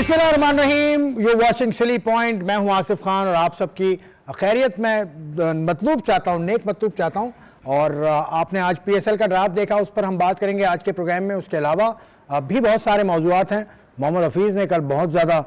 बिस्मिल्लाहिर्रहमानिर्रहीम, you watching silly point. मैं हूं आसिफ खान और आप सबकी खैरियत में मतलूब चाहता हूं, नेक मतलूब चाहता हूं। और आपने आज पीएसएल का ड्राफ्ट देखा, उस पर हम बात करेंगे आज के प्रोग्राम में। उसके अलावा भी बहुत सारे मौजूआत हैं। मोहम्मद हफीज़ ने कल बहुत ज़्यादा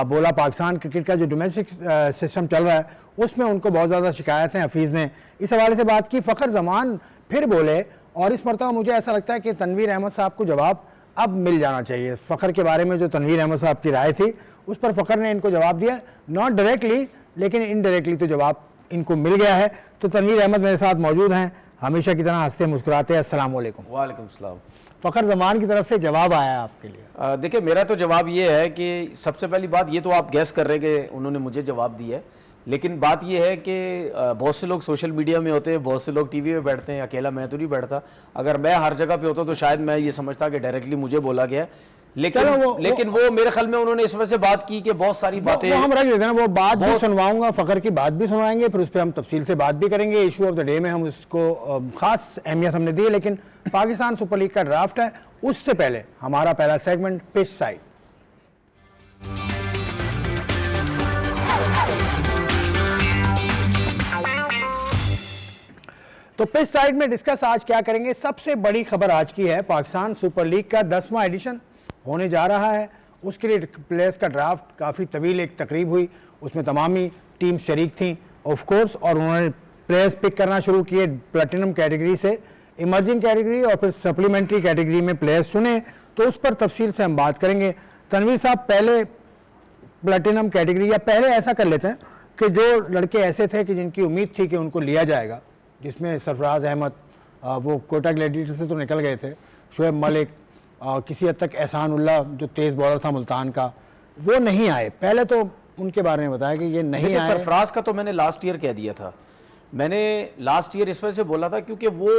बोला, पाकिस्तान क्रिकेट का जो डोमेस्टिक सिस्टम चल रहा है उसमें उनको बहुत ज़्यादा शिकायत हैं। हफीज़ ने इस हवाले से बात की। फ़खर जमान फिर बोले और इस मरतबा मुझे ऐसा लगता है कि तनवीर अहमद साहब को जवाब अब मिल जाना चाहिए। फ़खर के बारे में जो तनवीर अहमद साहब की राय थी उस पर फ़खर ने इनको जवाब दिया, नॉट डायरेक्टली लेकिन इनडायरेक्टली तो जवाब इनको मिल गया है। तो तनवीर अहमद मेरे साथ मौजूद हैं, हमेशा की तरह हंसते मुस्कुराते। अस्सलाम वालेकुम। वालेकुम सलाम। फ़खर जमान की तरफ से जवाब आया है आपके लिए। देखिए, मेरा तो जवाब ये है कि सबसे पहली बात ये तो आप गैस कर रहे हैं कि उन्होंने मुझे जवाब दिया है, लेकिन बात ये है कि बहुत से लोग सोशल मीडिया में होते हैं, बहुत से लोग टीवी में बैठते हैं, अकेला मैं तो नहीं बैठता। अगर मैं हर जगह पे होता तो शायद मैं ये समझता कि डायरेक्टली मुझे बोला गया, लेकिन वो मेरे ख्याल में उन्होंने इस वजह से बात की कि बहुत सारी बातें हम रख देते हैं ना, वो बात भी सुनवाऊंगा, फ़खर की बात भी सुनवाएंगे, फिर उस पर हम तफसील से बात भी करेंगे। इशू ऑफ द डे में हम उसको खास अहमियत हमने दी है, लेकिन पाकिस्तान सुपर लीग का ड्राफ्ट है उससे पहले हमारा पहला सेगमेंट पिच साइड। तो पिच साइड में डिस्कस आज क्या करेंगे, सबसे बड़ी खबर आज की है, पाकिस्तान सुपर लीग का 10वां एडिशन होने जा रहा है। उसके लिए प्लेयर्स का ड्राफ्ट काफ़ी तवील एक तकरीब हुई, उसमें तमामी टीम शरीक थी ऑफ कोर्स, और उन्होंने प्लेयर्स पिक करना शुरू किए प्लेटिनम कैटेगरी से, इमर्जिंग कैटेगरी और फिर सप्लीमेंट्री कैटेगरी में प्लेयर्स चुने। तो उस पर तफसील से हम बात करेंगे। तनवीर साहब, पहले प्लेटिनम कैटेगरी, या पहले ऐसा कर लेते हैं कि जो लड़के ऐसे थे कि जिनकी उम्मीद थी कि उनको लिया जाएगा, जिसमें सरफराज अहमद वो कोटा ग्लैडिएटर से तो निकल गए थे, शुएब मलिक, किसी हद तक एहसानुल्लाह जो तेज़ बॉलर था मुल्तान का, वो नहीं आए। पहले तो उनके बारे में बताया कि ये नहीं आए। सरफराज का तो मैंने लास्ट ईयर कह दिया था। मैंने लास्ट ईयर इस वजह से बोला था क्योंकि वो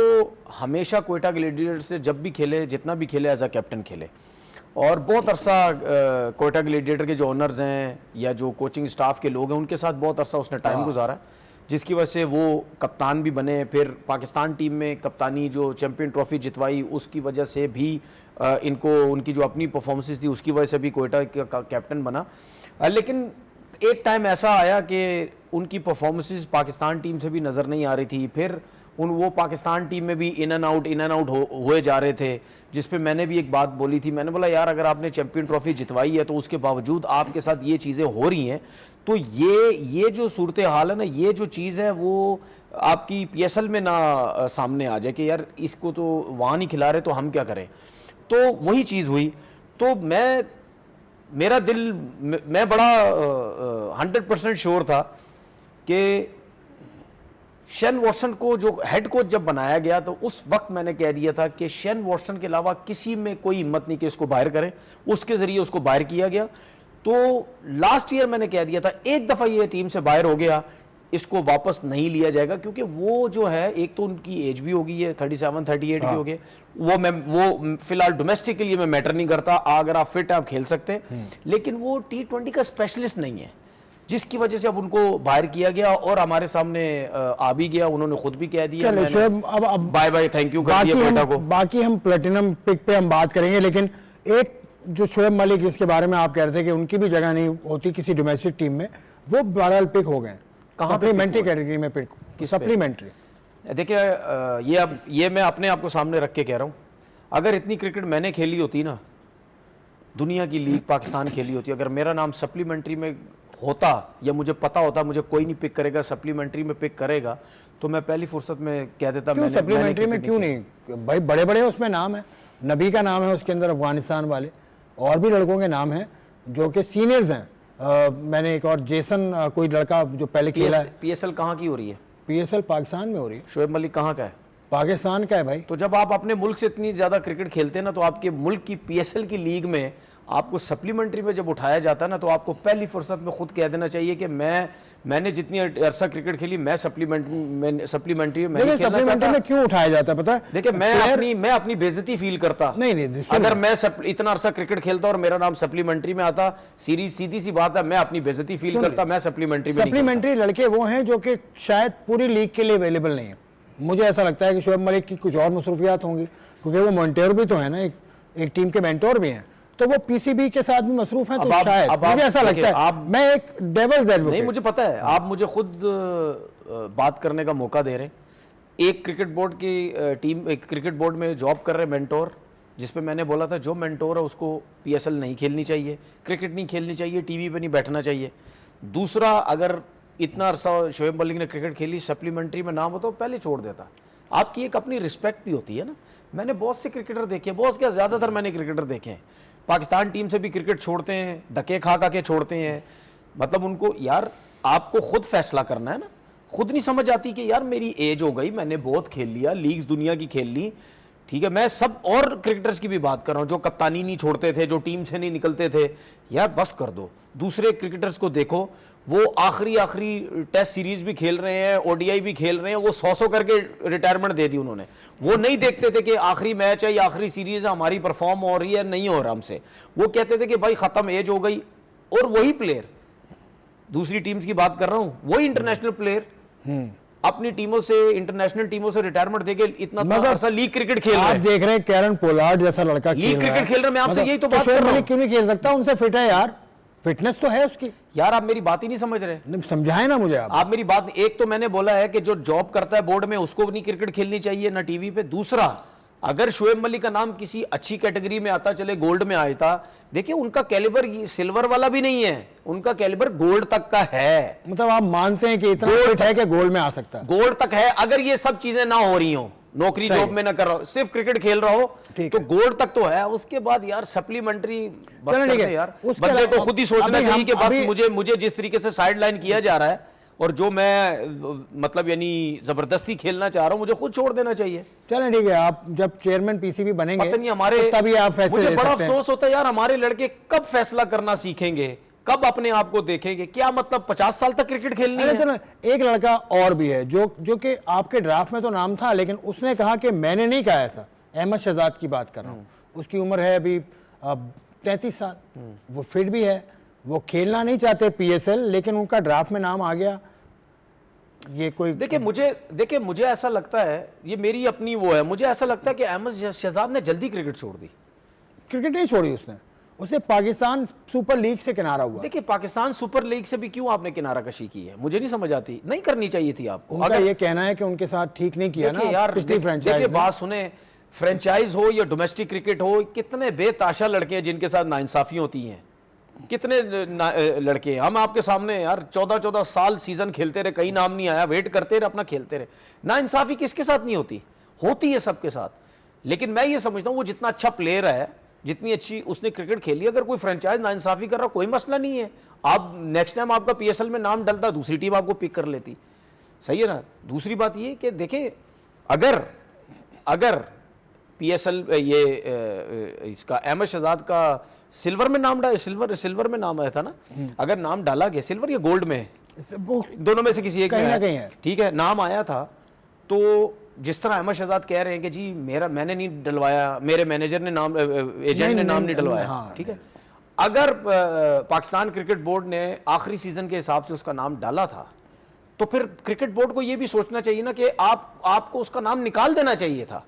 हमेशा कोटा ग्लैडिएटर से जब भी खेले, जितना भी खेले, एज अ कैप्टन खेले, और बहुत अरसा कोटा ग्लैडिएटर के जो ओनर्स हैं या जो कोचिंग स्टाफ के लोग हैं उनके साथ बहुत अरसा उसने टाइम गुजारा, जिसकी वजह से वो कप्तान भी बने। फिर पाकिस्तान टीम में कप्तानी जो चैंपियन ट्रॉफी जितवाई, उसकी वजह से भी इनको उनकी जो अपनी परफॉर्मेंसेस थी उसकी वजह से भी कोयटा का कैप्टन बना। लेकिन एक टाइम ऐसा आया कि उनकी परफॉर्मेंसेस पाकिस्तान टीम से भी नज़र नहीं आ रही थी। फिर वो पाकिस्तान टीम में भी इन एंड आउट हुए जा रहे थे, जिस पे मैंने भी एक बात बोली थी। मैंने बोला यार, अगर आपने चैंपियन ट्रॉफी जितवाई है तो उसके बावजूद आपके साथ ये चीज़ें हो रही हैं, तो ये जो सूरत हाल है ना, ये जो चीज़ है वो आपकी पीएसएल में ना सामने आ जाए कि यार इसको तो वहाँ नहीं खिला रहे तो हम क्या करें। तो वही चीज़ हुई। तो मेरा दिल, मैं बड़ा 100% श्योर था कि शेन वॉटसन को जो हेड कोच जब बनाया गया तो उस वक्त मैंने कह दिया था कि शेन वॉटसन के अलावा किसी में कोई हिम्मत नहीं कि इसको बाहर करें। उसके ज़रिए उसको बाहर किया गया। तो लास्ट ईयर मैंने कह दिया था, एक दफ़ा ये टीम से बाहर हो गया, इसको वापस नहीं लिया जाएगा, क्योंकि वो जो है, एक तो उनकी एज भी हो गई है, 37-38 की हो गई। वो फिलहाल डोमेस्टिक के लिए मैं मैटर नहीं करता, अगर आप फिट हैं आप खेल सकते हैं, लेकिन वो T20 का स्पेशलिस्ट नहीं है, जिसकी वजह से अब उनको बाहर किया गया और हमारे सामने आ भी गया। उन्होंने खुद भी कह दिया अब बाय बाय, थैंक यू कर दिया बेटा को। बाकी हम प्लेटिनम पिक पे हम बात करेंगे, लेकिन एक जो शुएब मलिक, जिसके बारे में आप कह रहे थे कि उनकी भी जगह नहीं होती किसी डोमेस्टिक टीम में, वो बहरहाल पिक हो गए। सप्लीमेंट्री कैटेगरी में पिक, सप्लीमेंट्री। देखिए, ये मैं अपने आप को सामने रख के कह रहा हूँ, अगर इतनी क्रिकेट मैंने खेली होती ना, दुनिया की लीग पाकिस्तान खेली होती, अगर मेरा नाम सप्लीमेंट्री में होता या मुझे पता होता मुझे कोई नहीं पिक करेगा, सप्लीमेंट्री में पिक करेगा, तो मैं पहली फुर्सत में कह देता। मैंने सप्लीमेंट्री में क्यों नहीं? भाई बड़े बड़े उसमें नाम है, नबी का नाम है उसके अंदर, अफगानिस्तान वाले, और भी लड़कों के नाम हैं जो कि सीनियर्स हैं। मैंने एक और जेसन कोई लड़का जो पहले खेला है। पीएसएल कहाँ की हो रही है? पीएसएल पाकिस्तान में हो रही है। शुएब मलिक कहाँ का है? पाकिस्तान का है भाई। तो जब आप अपने मुल्क से इतनी ज्यादा क्रिकेट खेलते हैं ना, तो आपके मुल्क की पीएसएल की लीग में आपको सप्लीमेंट्री में जब उठाया जाता है ना, तो आपको पहली फुर्सत में खुद कह देना चाहिए कि मैंने जितनी अरसा क्रिकेट खेली, मैं सप्लीमेंट्री में सप्लीमेंट्री में क्यों उठाया जाता है पता है? देखिए, मैं अपनी बेइज्जती फील करता नहीं, अगर मैं इतना अरसा क्रिकेट खेलता और मेरा नाम सप्लीमेंट्री में आता, सीधी सी बात है, मैं अपनी बेइज्जती फील करता, मैं सप्लीमेंट्री लड़के वो हैं जो कि शायद पूरी लीग के लिए अवेलेबल नहीं है। मुझे ऐसा लगता है कि शुएब मलिक की कुछ और मसरूफियात होंगी, क्योंकि वो मेंटोर भी तो है ना, एक टीम के मेंटोर भी हैं। तो वो पीसीबी के साथ भी मसरूफ हैं, तो अब आप- शायद अब आप मुझे ऐसा देखिए, लगता है। मैं एक डेविल्स नहीं, एडवोकेट, मुझे पता है आप मुझे खुद बात करने का मौका दे रहे हैं। एक क्रिकेट बोर्ड की टीम, एक क्रिकेट बोर्ड में जॉब कर रहे मेंटोर, जिस पे मैंने बोला था जो मेंटोर है उसको पीएसएल नहीं खेलनी चाहिए, क्रिकेट नहीं खेलनी चाहिए, टीवी पे नहीं बैठना चाहिए। दूसरा, अगर इतना अरसा शोएब मलिक ने क्रिकेट खेली, सप्लीमेंट्री में नाम होता तो पहले छोड़ देता। आपकी एक अपनी रिस्पेक्ट भी होती है ना। मैंने बहुत से क्रिकेटर देखे, बहुत क्या ज़्यादातर मैंने क्रिकेटर देखे हैं पाकिस्तान टीम से भी क्रिकेट छोड़ते हैं, धक्के खा के छोड़ते हैं। मतलब उनको, यार आपको खुद फैसला करना है ना। खुद नहीं समझ आती कि यार मेरी एज हो गई, मैंने बहुत खेल लिया, लीग्स दुनिया की खेल ली, ठीक है। मैं सब और क्रिकेटर्स की भी बात कर रहा हूं जो कप्तानी नहीं छोड़ते थे, जो टीम से नहीं निकलते थे। यार बस कर दो। दूसरे क्रिकेटर्स को देखो, वो आखिरी टेस्ट सीरीज भी खेल रहे हैं, ओडीआई भी खेल रहे हैं, वो 100 करके रिटायरमेंट दे दी उन्होंने। वो नहीं देखते थे कि आखिरी मैच है या आखिरी सीरीज है, हमारी परफॉर्म हो रही है नहीं हो रहा हमसे। वो कहते थे कि भाई खत्म, एज हो गई। और वही प्लेयर, दूसरी टीम्स की बात कर रहा हूं, वही इंटरनेशनल प्लेयर अपनी टीमों से, इंटरनेशनल टीमों से रिटायरमेंट देके इतना अरसा लीग क्रिकेट खेल रहे आप हैं। देख रहे हैं कैरन पोलार्ड जैसा लड़का लीग क्रिकेट खेल रहा है, मैं आपसे यही तो बात कर शोएब रहा मलिक हूं। क्यों नहीं खेल सकता? उनसे फिट है यार, फिटनेस तो है उसकी। यार आप मेरी बात ही नहीं समझ रहे। नहीं, समझाए ना मुझे आप। आप मेरी बात, एक तो मैंने बोला है कि जो जॉब करता है बोर्ड में उसको भी नहीं क्रिकेट खेलनी चाहिए ना टीवी पे। दूसरा, अगर शोएब मलिक का नाम किसी अच्छी कैटेगरी में आता, चले गोल्ड में आया था, देखिए उनका कैलिबर सिल्वर वाला भी नहीं है, उनका कैलिबर गोल्ड तक का है। मतलब आप मानते हैं कि इतना फिट है कि गोल में आ सकता है? गोल्ड तक है। अगर ये सब चीजें ना हो रही हो, नौकरी सही। जॉब में ना कर रहा हो, सिर्फ क्रिकेट खेल रहा हो, ठीक तो है। गोल्ड तक तो है। उसके बाद यार सप्लीमेंट्री बस चलो कर ठीक दे है। यार। उसके बंदे अलावा को खुद ही सोचना अभी हम- चाहिए कि बस अभी- मुझे जिस तरीके से साइड लाइन किया जा रहा है और जो मैं मतलब यानी जबरदस्ती खेलना चाह रहा हूं, मुझे खुद छोड़ देना चाहिए। चलें ठीक है, आप जब चेयरमैन पीसीबी बनेंगे पता नहीं हमारे, तो तभी आप फैसले मुझे ले बड़ा सकते हैं। अफसोस होता है यार, हमारे लड़के कब फैसला करना सीखेंगे, कब अपने आप को देखेंगे। क्या मतलब 50 साल तक क्रिकेट खेलनी अरे है? चलो, एक लड़का और भी है जो कि आपके ड्राफ्ट में तो नाम था, लेकिन उसने कहा कि मैंने नहीं कहा ऐसा। अहमद शहजाद की बात कर रहा हूँ। उसकी उम्र है अभी 33 साल। वो फिट भी है, वो खेलना नहीं चाहते पीएसएल, लेकिन उनका ड्राफ्ट में नाम आ गया। ये कोई देखिए मुझे ऐसा लगता है, ये मेरी अपनी वो है, मुझे ऐसा लगता है कि अहमद शहजाद ने जल्दी क्रिकेट छोड़ दी। क्रिकेट नहीं छोड़ी उसने पाकिस्तान सुपर लीग से किनारा हुआ। देखिए पाकिस्तान सुपर लीग से भी क्यों आपने किनारा कशी की है, मुझे नहीं समझ आती। नहीं करनी चाहिए थी आपको। उनका ये कहना है कि उनके साथ ठीक नहीं किया ना देखिए यार, पिछली फ्रेंचाइज देखिए में। बात सुने, फ्रेंचाइज हो या डोमेस्टिक क्रिकेट हो, कितने बेताशा लड़के हैं जिनके साथ नाइंसाफी होती हैं। कितने लड़के हैं, हम आपके सामने यार 14-14 साल सीजन खेलते रहे, कहीं नाम नहीं आया, वेट करते रहे, अपना खेलते रहे। नाइंसाफी किसके साथ नहीं होती? होती है सबके साथ। लेकिन मैं ये समझता हूँ वो जितना अच्छा प्लेयर है, जितनी अच्छी उसने क्रिकेट खेली, अगर कोई फ्रेंचाइज नाइंसाफी कर रहा, कोई मसला नहीं है। आप नेक्स्ट टाइम आपका पीएसएल में नाम डलता, दूसरी टीम आपको पिक कर लेती। सही है ना। दूसरी बात ये कि देखिए, अगर पीएसएल इसका अहमद शहजाद का सिल्वर में नाम सिल्वर में नाम आया था ना, अगर नाम डाला गया, सिल्वर या गोल्ड में, वो दोनों में से किसी एक कहीं में ना कहीं है। ठीक है, नाम आया था। तो जिस तरह अहमद शहजाद कह रहे हैं कि जी मैंने नहीं डलवाया, मेरे मैनेजर ने नाम, एजेंट ने नाम नहीं डलवाया, हाँ, ठीक है। अगर पाकिस्तान क्रिकेट बोर्ड ने आखिरी सीजन के हिसाब से उसका नाम डाला था, तो फिर क्रिकेट बोर्ड को यह भी सोचना चाहिए ना कि आपको उसका नाम निकाल देना चाहिए था।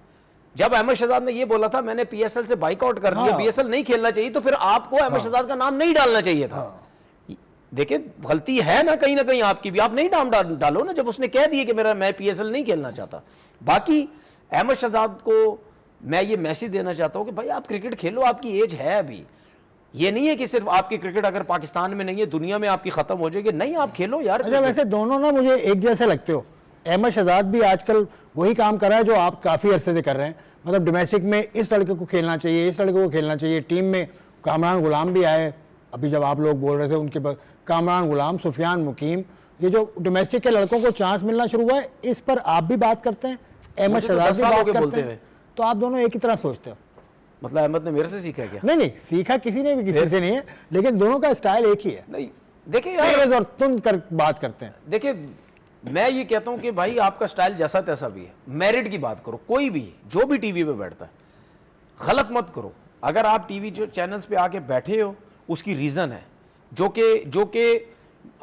जब अहमद शहजाद ने यह बोला था मैंने पीएसएल से बाइकआउट कर दिया, पीएसएल नहीं खेलना चाहिए, तो फिर आपको अहमद शहजाद का नाम नहीं डालना चाहिए था। देखिए गलती है ना कहीं आपकी भी, आप नहीं नाम डालो ना, जब उसने कह दिया कि मैं पीएसएल नहीं खेलना चाहता। बाकी अहमद शहजाद को मैं ये मैसेज देना चाहता हूं कि भाई आप क्रिकेट खेलो, आपकी एज है अभी। ये नहीं है कि सिर्फ आपकी क्रिकेट अगर पाकिस्तान में नहीं है, दुनिया में आपकी खत्म हो जाएगी। नहीं, आप खेलो यार। अच्छा, वैसे दोनों ना मुझे एक जैसे लगते हो। अहमद शहजाद भी आजकल वही काम कर रहा है जो आप काफ़ी अरसे से कर रहे हैं। मतलब डोमेस्टिक में इस लड़के को खेलना चाहिए, इस लड़के को खेलना चाहिए। टीम में कामरान गुलाम भी आए, अभी जब आप लोग बोल रहे थे उनके पास कामरान गुलाम, सुफियान मुकीम, ये जो डोमेस्टिक के लड़कों को चांस मिलना शुरू हुआ है, इस पर आप भी बात करते हैं, अहमद शहजाद भी बात करते हैं। तो आप दोनों एक ही तरह सोचते हो। मतलब अहमद ने मेरे से सीखा क्या? नहीं, सीखा किसी ने भी किसी से नहीं है, लेकिन दोनों का स्टाइल एक ही है। नहीं, देखिए यार, और तुम कर बात करते हैं। देखिए मैं ये कहता हूं कि भाई आपका स्टाइल जैसा तैसा भी है, मेरिट की बात करो। कोई भी जो भी टीवी पे बैठता है, गलत मत करो। अगर आप टीवी जो चैनल्स पे आके बैठे हो, उसकी रीजन है जो कि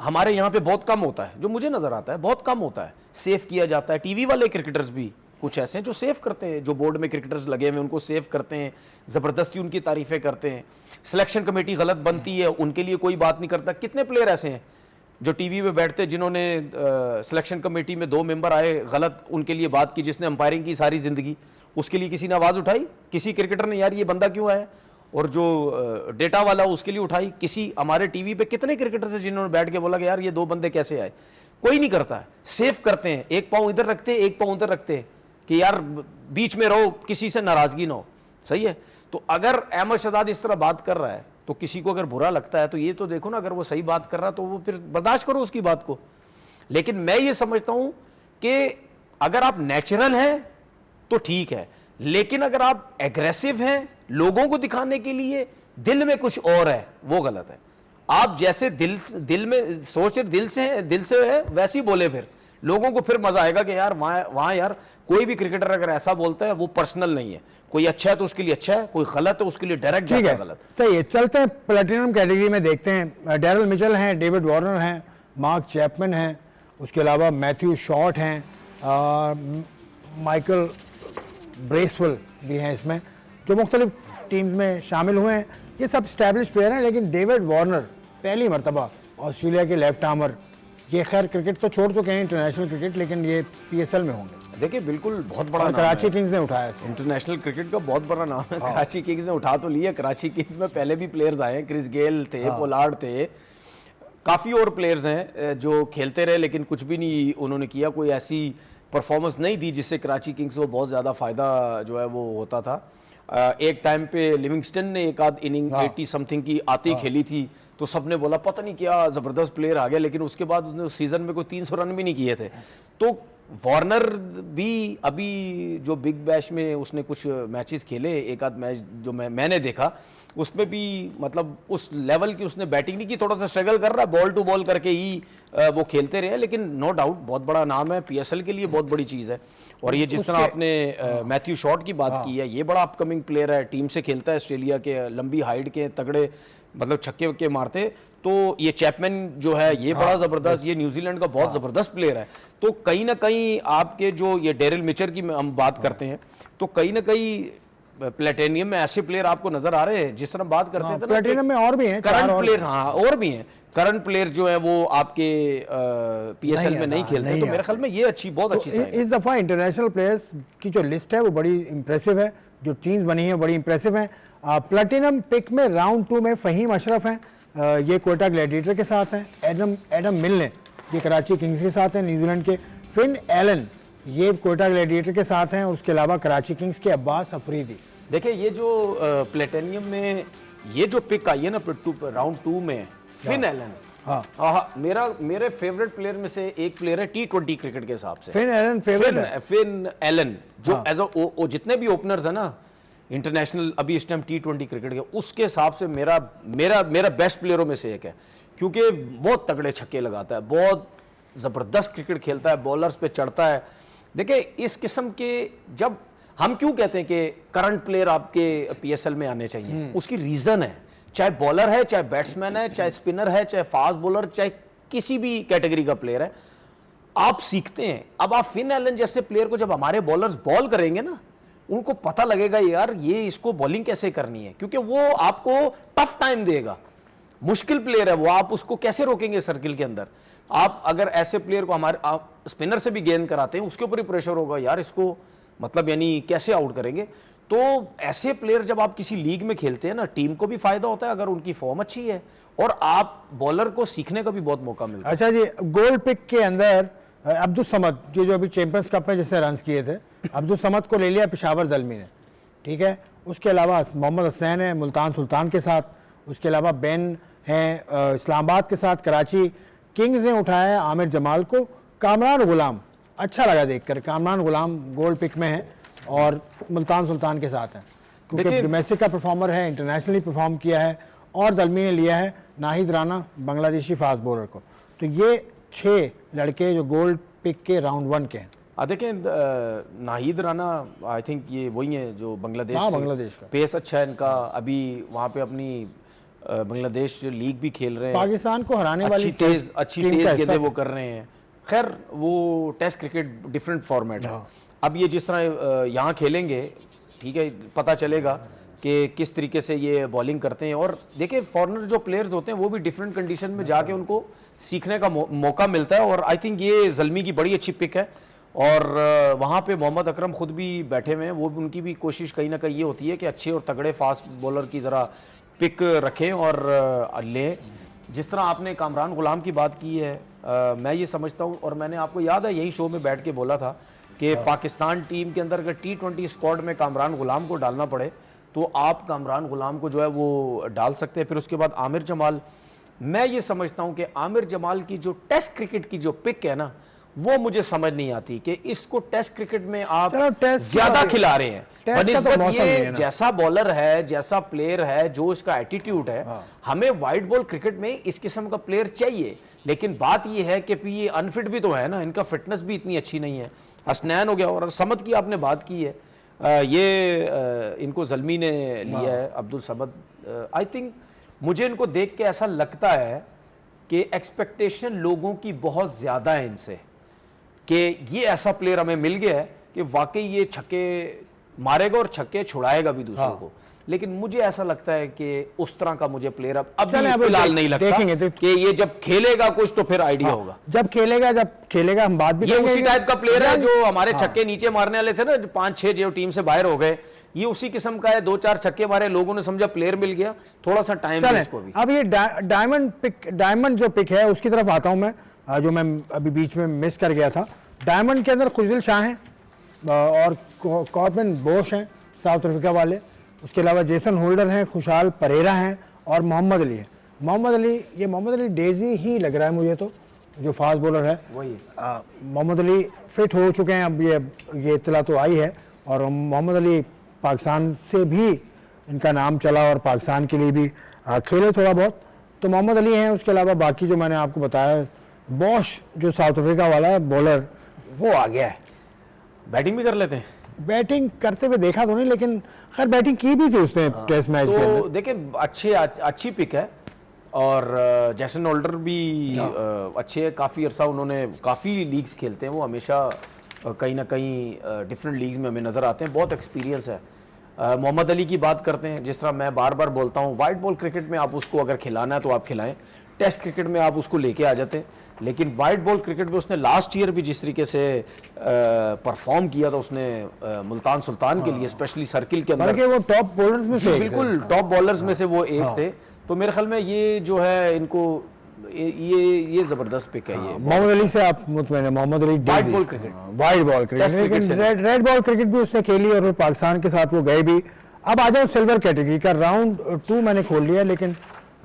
हमारे यहाँ पे बहुत कम होता है, जो मुझे नजर आता है बहुत कम होता है। सेफ किया जाता है, टीवी वाले क्रिकेटर्स भी कुछ ऐसे हैं जो सेव करते हैं, जो बोर्ड में क्रिकेटर्स लगे हुए हैं उनको सेव करते हैं, ज़बरदस्ती उनकी तारीफ़ें करते हैं। सिलेक्शन कमेटी गलत बनती है, उनके लिए कोई बात नहीं करता। कितने प्लेयर ऐसे हैं जो टीवी पे बैठते हैं, जिन्होंने सिलेक्शन कमेटी में 2 मेंबर आए, गलत उनके लिए बात की, जिसने अंपायरिंग की सारी ज़िंदगी, उसके लिए किसी ने आवाज़ उठाई? किसी क्रिकेटर ने यार ये बंदा क्यों आया? और जो डेटा वाला उसके लिए उठाई? किसी हमारे टीवी पे कितने क्रिकेटर्स हैं जिन्होंने बैठ के बोला कि यार ये 2 बंदे कैसे आए? कोई नहीं करता है। सेव करते हैं, एक पाँव इधर रखते हैं, एक पाँव उधर रखते हैं कि यार बीच में रहो, किसी से नाराजगी ना हो। सही है। तो अगर अहमद शहजाद इस तरह बात कर रहा है तो किसी को अगर बुरा लगता है तो ये तो देखो ना, अगर वो सही बात कर रहा है तो वो फिर बर्दाश्त करो उसकी बात को। लेकिन मैं ये समझता हूं कि अगर आप नेचुरल हैं तो ठीक है, लेकिन अगर आप एग्रेसिव हैं, लोगों को दिखाने के लिए, दिल में कुछ और है, वो गलत है। आप जैसे दिल में सोच दिल से है वैसे ही बोले, फिर लोगों को फिर मजा आएगा कि यार वहां यार कोई भी क्रिकेटर अगर ऐसा बोलता है वो पर्सनल नहीं है, कोई अच्छा है तो उसके लिए अच्छा है, कोई गलत है उसके लिए डायरेक्ट जाता है गलत। सही है। चलते हैं प्लेटिनम कैटेगरी में, देखते हैं। डेरिल मिचेल हैं, डेविड वार्नर हैं, मार्क चैपमैन हैं, उसके अलावा मैथ्यू शॉर्ट हैं, माइकल ब्रेसवेल भी हैं इसमें, जो मुख्तलिफ टीम्स में शामिल हुए हैं। ये सब स्टैब्लिश प्लेयर हैं, लेकिन डेविड वार्नर पहली मरतबा ऑस्ट्रेलिया के लेफ्ट आर्मर, ये खैर क्रिकेट तो छोड़ चुके हैं इंटरनेशनल क्रिकेट, लेकिन ये PSL में होंगे। देखिए बिल्कुल बहुत बड़ा नाम कराची है। किंग्स ने उठाया इसको। इंटरनेशनल क्रिकेट का बहुत बड़ा नाम है। कराची किंग्स ने उठा तो लिया। कराची किंग्स में पहले भी प्लेयर्स आए हैं, क्रिस गेल थे, पोलार्ड थे, काफ़ी और प्लेयर्स हैं जो खेलते रहे, लेकिन कुछ भी नहीं उन्होंने किया, कोई ऐसी परफॉर्मेंस नहीं दी जिससे कराची किंग्स को बहुत ज़्यादा फ़ायदा जो है वो होता था। एक टाइम पे लिविंगस्टन ने एक आध इनिंग 80 समथिंग की आती खेली थी, तो सबने बोला पता नहीं क्या ज़बरदस्त प्लेयर आ गया, लेकिन उसके बाद उसने उस सीज़न में कोई 300 रन भी नहीं किए थे। तो वार्नर भी अभी जो बिग बैश में उसने कुछ मैचेस खेले, एक आध मैच जो मैंने देखा, उसमें भी मतलब उस लेवल की उसने बैटिंग नहीं की, थोड़ा सा स्ट्रगल कर रहा है, बॉल टू बॉल करके ही वो खेलते रहे, लेकिन नो डाउट बहुत बड़ा नाम है, PSL के लिए बहुत बड़ी चीज़ है। और ये जिस तरह आपने मैथ्यू शॉर्ट की बात की है, ये बड़ा अपकमिंग प्लेयर है, टीम से खेलता है ऑस्ट्रेलिया के, लंबी हाइट के, तगड़े मतलब छक्के वक्के मारते। तो ये चैपमैन जो है ये बड़ा ज़बरदस्त, ये न्यूजीलैंड का बहुत ज़बरदस्त प्लेयर है। तो कहीं ना कहीं आपके जो ये डेरिल मिचेल की हम बात करते हैं, तो कहीं ना कहीं प्लेटिनियम में ऐसे प्लेयर आपको नजर आ रहे हैं जिस तरह बात करते थे ना, प्लेटिनम में और भी हैं करंट प्लेयर। हाँ, और भी हैं करंट प्लेयर जो है वो आपके PSL में नहीं खेलते। तो मेरे ख्याल में ये अच्छी, बहुत अच्छी साइन है। इस दफ़ा इंटरनेशनल प्लेयर्स की जो लिस्ट है वो बड़ी इंप्रेसिव है, जो टीम्स बनी है बड़ी इंप्रेसिव है। प्लेटिनम पिक में राउंड 2 में फ़हीम अशरफ हैं, ये कोयटा ग्लैडिएटर के साथ हैं। एडम मिलने ये कराची किंग्स के साथ हैं न्यूजीलैंड के। फिन एलन ये कोयटा ग्लैडिएटर के साथ हैं, और उसके अलावा कराची किंग्स के अब्बास अफरीदी। देखिए ये जो प्लेटिनियम में ये जो पिक आई है ना राउंड 2 में, फिन एलन, हाँ मेरे फेवरेट प्लेयर में से एक प्लेयर है T20 क्रिकेट के हिसाब से। फिन एलन फेवरेट है। फिन एलन जो एज अ जितने भी ओपनर्स है ना इंटरनेशनल अभी इस टाइम T20 क्रिकेट के, उसके हिसाब से मेरा बेस्ट प्लेयरों में से एक है, क्योंकि बहुत तगड़े छक्के लगाता है, बहुत ज़बरदस्त क्रिकेट खेलता है, बॉलर्स पे चढ़ता है। देखिए इस किस्म के, जब हम क्यों कहते हैं कि करंट प्लेयर आपके PSL में आने चाहिए, उसकी रीज़न है, चाहे बॉलर है, चाहे बैट्समैन है, चाहे स्पिनर है, चाहे फास्ट बॉलर, चाहे किसी भी कैटेगरी का प्लेयर है, आप सीखते हैं। अब आप फिन एलन जैसे प्लेयर को जब हमारे बॉलर्स बॉल करेंगे ना, उनको पता लगेगा यार ये इसको बॉलिंग कैसे करनी है, क्योंकि वो आपको टफ टाइम देगा, मुश्किल प्लेयर है वो, आप उसको कैसे रोकेंगे सर्किल के अंदर। आप अगर ऐसे प्लेयर को हमारे आप स्पिनर से भी गेंद कराते हैं, उसके ऊपर ही प्रेशर होगा यार, इसको मतलब यानी कैसे आउट करेंगे। तो ऐसे प्लेयर जब आप किसी लीग में खेलते हैं ना, टीम को भी फायदा होता है अगर उनकी फॉर्म अच्छी है, और आप बॉलर को सीखने का भी बहुत मौका मिलता है। अच्छा जी, गोल्ड पिक के अंदर अब्दुल समद जो अभी चैंपियंस कप में जिसने रन किए थे, अब्दुल समद को ले लिया पेशावर ज़ल्मी ने, ठीक है। उसके अलावा मोहम्मद हसनैन है मुल्तान सुल्तान के साथ, उसके अलावा बेन हैं इस्लामाबाद के साथ। कराची किंग्स ने उठाया है आमिर जमाल को। कामरान गुलाम अच्छा लगा देखकर, कामरान गुलाम गोल्ड पिक में है और मुल्तान सुल्तान के साथ है, क्योंकि डोमेस्टिक का परफॉर्मर है, इंटरनेशनली परफॉर्म किया है, और ज़ल्मी ने लिया है नाहिद राना बांग्लादेशी फास्ट बॉलर को। तो ये 6 लड़के जो गोल्ड पिक के राउंड 1 के हैं। देखें नाहिद राना आई थिंक ये वही है जो बांग्लादेश का पेस अच्छा है इनका, अभी वहाँ पे अपनी बांग्लादेश लीग भी खेल रहे हैं, पाकिस्तान को हराने वाली अच्छी तेज गेंदें वो कर रहे हैं। खैर वो टेस्ट क्रिकेट डिफरेंट फॉर्मेट है। अब ये जिस तरह यहाँ खेलेंगे, ठीक है, पता चलेगा कि किस तरीके से ये बॉलिंग करते हैं। और देखिए फॉरेनर जो प्लेयर्स होते हैं वो भी डिफरेंट कंडीशन में जाके उनको सीखने का मौका मिलता है। और आई थिंक ये ज़ल्मी की बड़ी अच्छी पिक है। और वहाँ पे मोहम्मद अकरम खुद भी बैठे हुए हैं, वो भी उनकी भी कोशिश कहीं ना कहीं ये होती है कि अच्छे और तगड़े फास्ट बॉलर की ज़रा पिक रखें और लें। जिस तरह आपने कामरान गुलाम की बात की है, मैं ये समझता हूँ, और मैंने आपको याद है यही शो में बैठ के बोला था कि पाकिस्तान टीम के अंदर अगर T20 स्क्वाड में कामरान गुलाम को डालना पड़े तो आप कामरान गुलाम को जो है वो डाल सकते हैं। फिर उसके बाद आमिर जमाल, मैं ये समझता हूँ कि आमिर जमाल की जो टेस्ट क्रिकेट की जो पिक है ना, वो मुझे समझ नहीं आती कि इसको टेस्ट क्रिकेट में आप ज्यादा खिला रहे हैं बनिस्बत ये जैसा बॉलर है, जैसा प्लेयर है, जो इसका एटीट्यूड है। हमें वाइट बॉल क्रिकेट में इस किस्म का प्लेयर चाहिए, लेकिन बात ये है कि ये अनफिट भी तो है ना, इनका फिटनेस भी इतनी अच्छी नहीं है। हसनैन हो गया, और समद की आपने बात की है, ये इनको ज़ल्मी ने लिया है, अब्दुल समद। आई थिंक मुझे इनको देख के ऐसा लगता है कि एक्सपेक्टेशन लोगों की बहुत ज़्यादा है इनसे, कि ये ऐसा प्लेयर हमें मिल गया है कि वाकई ये छक्के मारेगा और छक्के छुड़ाएगा भी दूसरों को। लेकिन मुझे ऐसा लगता है कि उस तरह का मुझे प्लेयर अब फिलहाल नहीं लगता कि ये जब खेलेगा कुछ तो फिर आइडिया होगा। जब खेलेगा हम बात भी ये उसी टाइप का प्लेयर है जो हमारे छक्के नीचे मारने वाले थे ना, 5-6 जो टीम से बाहर हो गए, ये उसी किस्म का है। 2-4 छक्के मारे, लोगों ने समझा प्लेयर मिल गया, थोड़ा सा टाइम है इसको भी। अब ये डायमंड जो पिक है उसकी तरफ आता हूं मैं, जो मैं अभी बीच में मिस कर गया था। डायमंड के अंदर खुजल शाह हैं और कॉर्बिन बोश हैं साउथ अफ्रीका वाले, उसके अलावा जेसन होल्डर हैं, खुशहाल परेरा हैं और मोहम्मद अली है। मोहम्मद अली डेजी ही लग रहा है मुझे तो, जो फास्ट बॉलर है वही। मोहम्मद अली फिट हो चुके हैं, अब ये इत्तला तो आई है। और मोहम्मद अली पाकिस्तान से भी इनका नाम चला और पाकिस्तान के लिए भी खेले थोड़ा बहुत, तो मोहम्मद अली हैं। उसके अलावा बाकी जो मैंने आपको बताया, बॉश जो साउथ अफ्रीका वाला है बॉलर, वो आ गया है। बैटिंग भी कर लेते हैं, बैटिंग करते हुए देखा तो नहीं, लेकिन खैर बैटिंग की भी थी उसने टेस्ट मैच के अंदर। तो देखिए अच्छी पिक है। और जैसन होल्डर भी अच्छे है, काफ़ी अरसा उन्होंने काफ़ी लीग्स खेलते हैं, वो हमेशा कहीं ना कहीं डिफरेंट लीग्स में हमें नज़र आते हैं, बहुत एक्सपीरियंस है। मोहम्मद अली की बात करते हैं, जिस तरह मैं बार बार बोलता हूँ, वाइट बॉल क्रिकेट में आप उसको अगर खिलाना है तो आप खिलाएं, टेस्ट क्रिकेट में आप उसको लेके आ जाते हैं। लेकिन वाइट बॉल क्रिकेट में उसने लास्ट ईयर भी जिस तरीके से परफॉर्म किया था उसने मुल्तान सुल्तान के लिए, स्पेशली सर्किल के अंदर, वो टॉप बॉलर्स में से, बिल्कुल टॉप बॉलर्स में से वो एक थे। तो मेरे ख्याल में ये जो है इनको ये जबरदस्त पिक है। ये मोहम्मद अली से आप मुतमईन है? Mohammad Ali white ball cricket, red ball cricket भी उसने खेली और पाकिस्तान के साथ वो गए भी। अब आ जाओ सिल्वर कैटेगरी का, राउंड 2 मैंने खोल लिया, लेकिन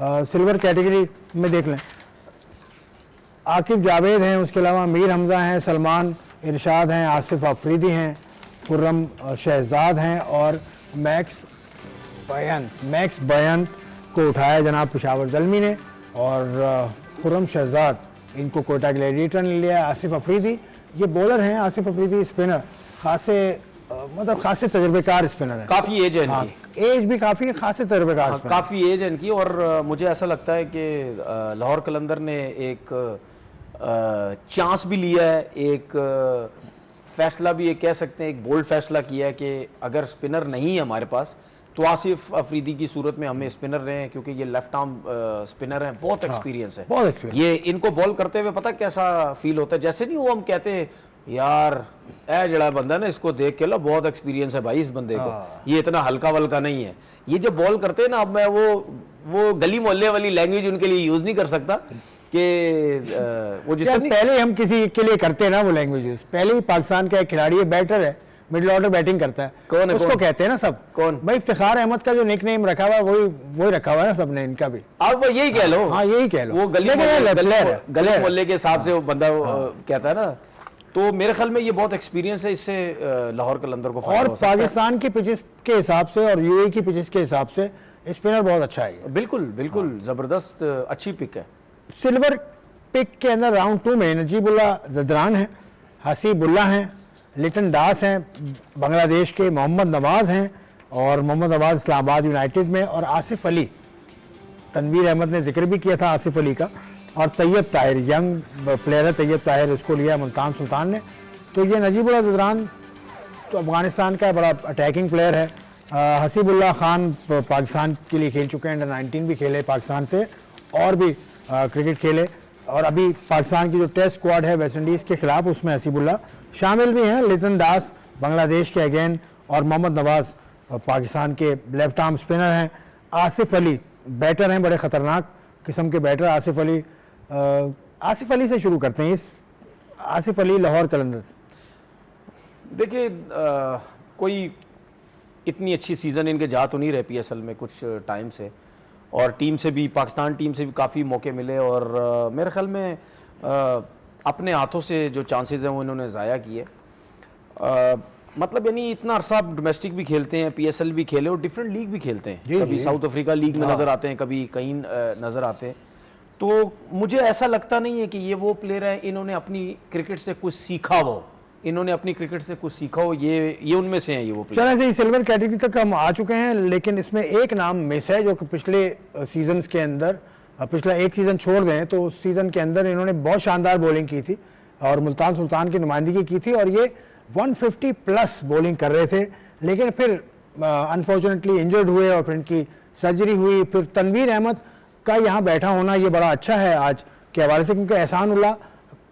सिल्वर कैटेगरी में देख लें, आकिब जावेद हैं, उसके अलावा मीर हमजा हैं, सलमान इरशाद हैं, आसिफ अफरीदी हैं, खुर्रम शहजाद हैं और मैक्स बयान को उठाया जनाब पेशावर ज़ल्मी ने, और खुर्रम शहजाद इनको कोयटा ग्लैडिएटर ने लिया। आसिफ अफरीदी ये बॉलर हैं, आसिफ अफरीदी स्पिनर, खासे तजर्बेकार स्पिनर है, काफ़ी एज है इनकी, एज भी काफ़ी खासे तजर्बेकार, काफ़ी एज है इनकी। और मुझे ऐसा लगता है कि लाहौर कलंदर ने एक चांस भी लिया है, एक फैसला भी, एक कह सकते हैं एक बोल्ड फैसला किया है कि अगर स्पिनर नहीं है हमारे पास तो आसिफ अफरीदी की सूरत में हमें स्पिनर रहे हैं, क्योंकि ये लेफ्ट आर्म स्पिनर हैं, बहुत एक्सपीरियंस है, बहुत एक्सपीरियंस। ये इनको बॉल करते हुए पता कैसा फील होता है, जैसे नहीं वो हम कहते हैं यार ए जड़ा बंदा ना, इसको देख के लो बहुत एक्सपीरियंस है भाई इस बंदे को, ये इतना हल्का वल्का नहीं है। ये जब बॉल करते हैं ना, अब मैं वो गली मोहल्ले वाली लैंग्वेज उनके लिए यूज नहीं कर सकता कि वो जिस पहले हम किसी के लिए करते हैं ना वो लैंग्वेज यूज, पहले ही पाकिस्तान का एक खिलाड़ी है, बैटर है, मिडिल ऑर्डर बैटिंग करता है, कौन है, उसको कहते हैं ना सब, कौन भाई इफ्तिखार अहमद का जो निक नेम रखा हुआ है वही रखा हुआ है ना सबने, इनका भी आप यही कह लो। हाँ यही कह लो, वो गली मोहल्ले के हिसाब से वो बंदा कहता है ना। तो मेरे ख्याल में ये बहुत एक्सपीरियंस है, इससे लाहौर कलंदर को और पाकिस्तान की पिचेस के हिसाब से और यूएई की पिचेस के हिसाब से स्पिनर बहुत अच्छा है। बिल्कुल जबरदस्त अच्छी पिक है। सिल्वर पिक के अंदर राउंड 2 में नजीबुल्लाह ज़दरान है, हसीबुल्लाह हैं, लिटन दास हैं बांग्लादेश के, मोहम्मद नवाज़ हैं और मोहम्मद नवाज़ इस्लामाबाद यूनाइटेड में, और आसिफ अली, तनवीर अहमद ने जिक्र भी किया था आसिफ अली का, और तैयब ताहिर यंग प्लेयर है, तैयब ताहिर, इसको लिया मुल्तान सुल्तान ने। तो ये नजीबुल्लाह ज़दरान तो अफगानिस्तान का बड़ा अटैकिंग प्लेयर है। हसीबुल्लाह खान पाकिस्तान के लिए खेल चुके हैं, अंडर 19 भी खेले पाकिस्तान से और भी क्रिकेट खेले, और अभी पाकिस्तान की जो टेस्ट स्क्वाड है वेस्ट इंडीज़ के खिलाफ उसमें हसीबुल्लाह शामिल भी हैं। लिटन दास बांग्लादेश के अगेन, और मोहम्मद नवाज पाकिस्तान के लेफ्ट आर्म स्पिनर हैं। आसिफ अली बैटर हैं, बड़े ख़तरनाक किस्म के बैटर आसिफ अली से शुरू करते हैं। इस आसिफ अली लाहौर कलंदर से देखिए, कोई इतनी अच्छी सीज़न इनके जा तो नहीं रहे पीएसएल में कुछ टाइम से, और टीम से भी, पाकिस्तान टीम से भी काफ़ी मौके मिले, और मेरे ख्याल में अपने हाथों से जो चांसेस हैं वो इन्होंने ज़ाया किए। मतलब यानी इतना अरसा डोमेस्टिक भी खेलते हैं, पीएसएल भी खेले और डिफरेंट लीग भी खेलते हैं, कभी साउथ अफ्रीका लीग में नज़र आते हैं, कभी कहीं नज़र आते हैं। तो मुझे ऐसा लगता नहीं है कि ये वो प्लेयर है इन्होंने अपनी क्रिकेट से कुछ सीखा हो, इन्होंने अपनी क्रिकेट से कुछ सीखा हो, ये उनमें से हैं ये वो प्लेयर। चलें, सिल्वर कैटेगरी तक हम आ चुके हैं, लेकिन इसमें एक नाम मिस है जो कि पिछले सीजन्स के अंदर, पिछला एक सीज़न छोड़ दें तो उस सीज़न के अंदर इन्होंने बहुत शानदार बॉलिंग की थी और मुल्तान सुल्तान की नुमाइंदगी की थी, और ये 150 प्लस बॉलिंग कर रहे थे, लेकिन फिर अनफॉर्चुनेटली इंजर्ड हुए और फिर इनकी सर्जरी हुई। फिर तनवीर अहमद का यहाँ बैठा होना ये बड़ा अच्छा है आज के हवाले से, क्योंकि एहसान उल्लाह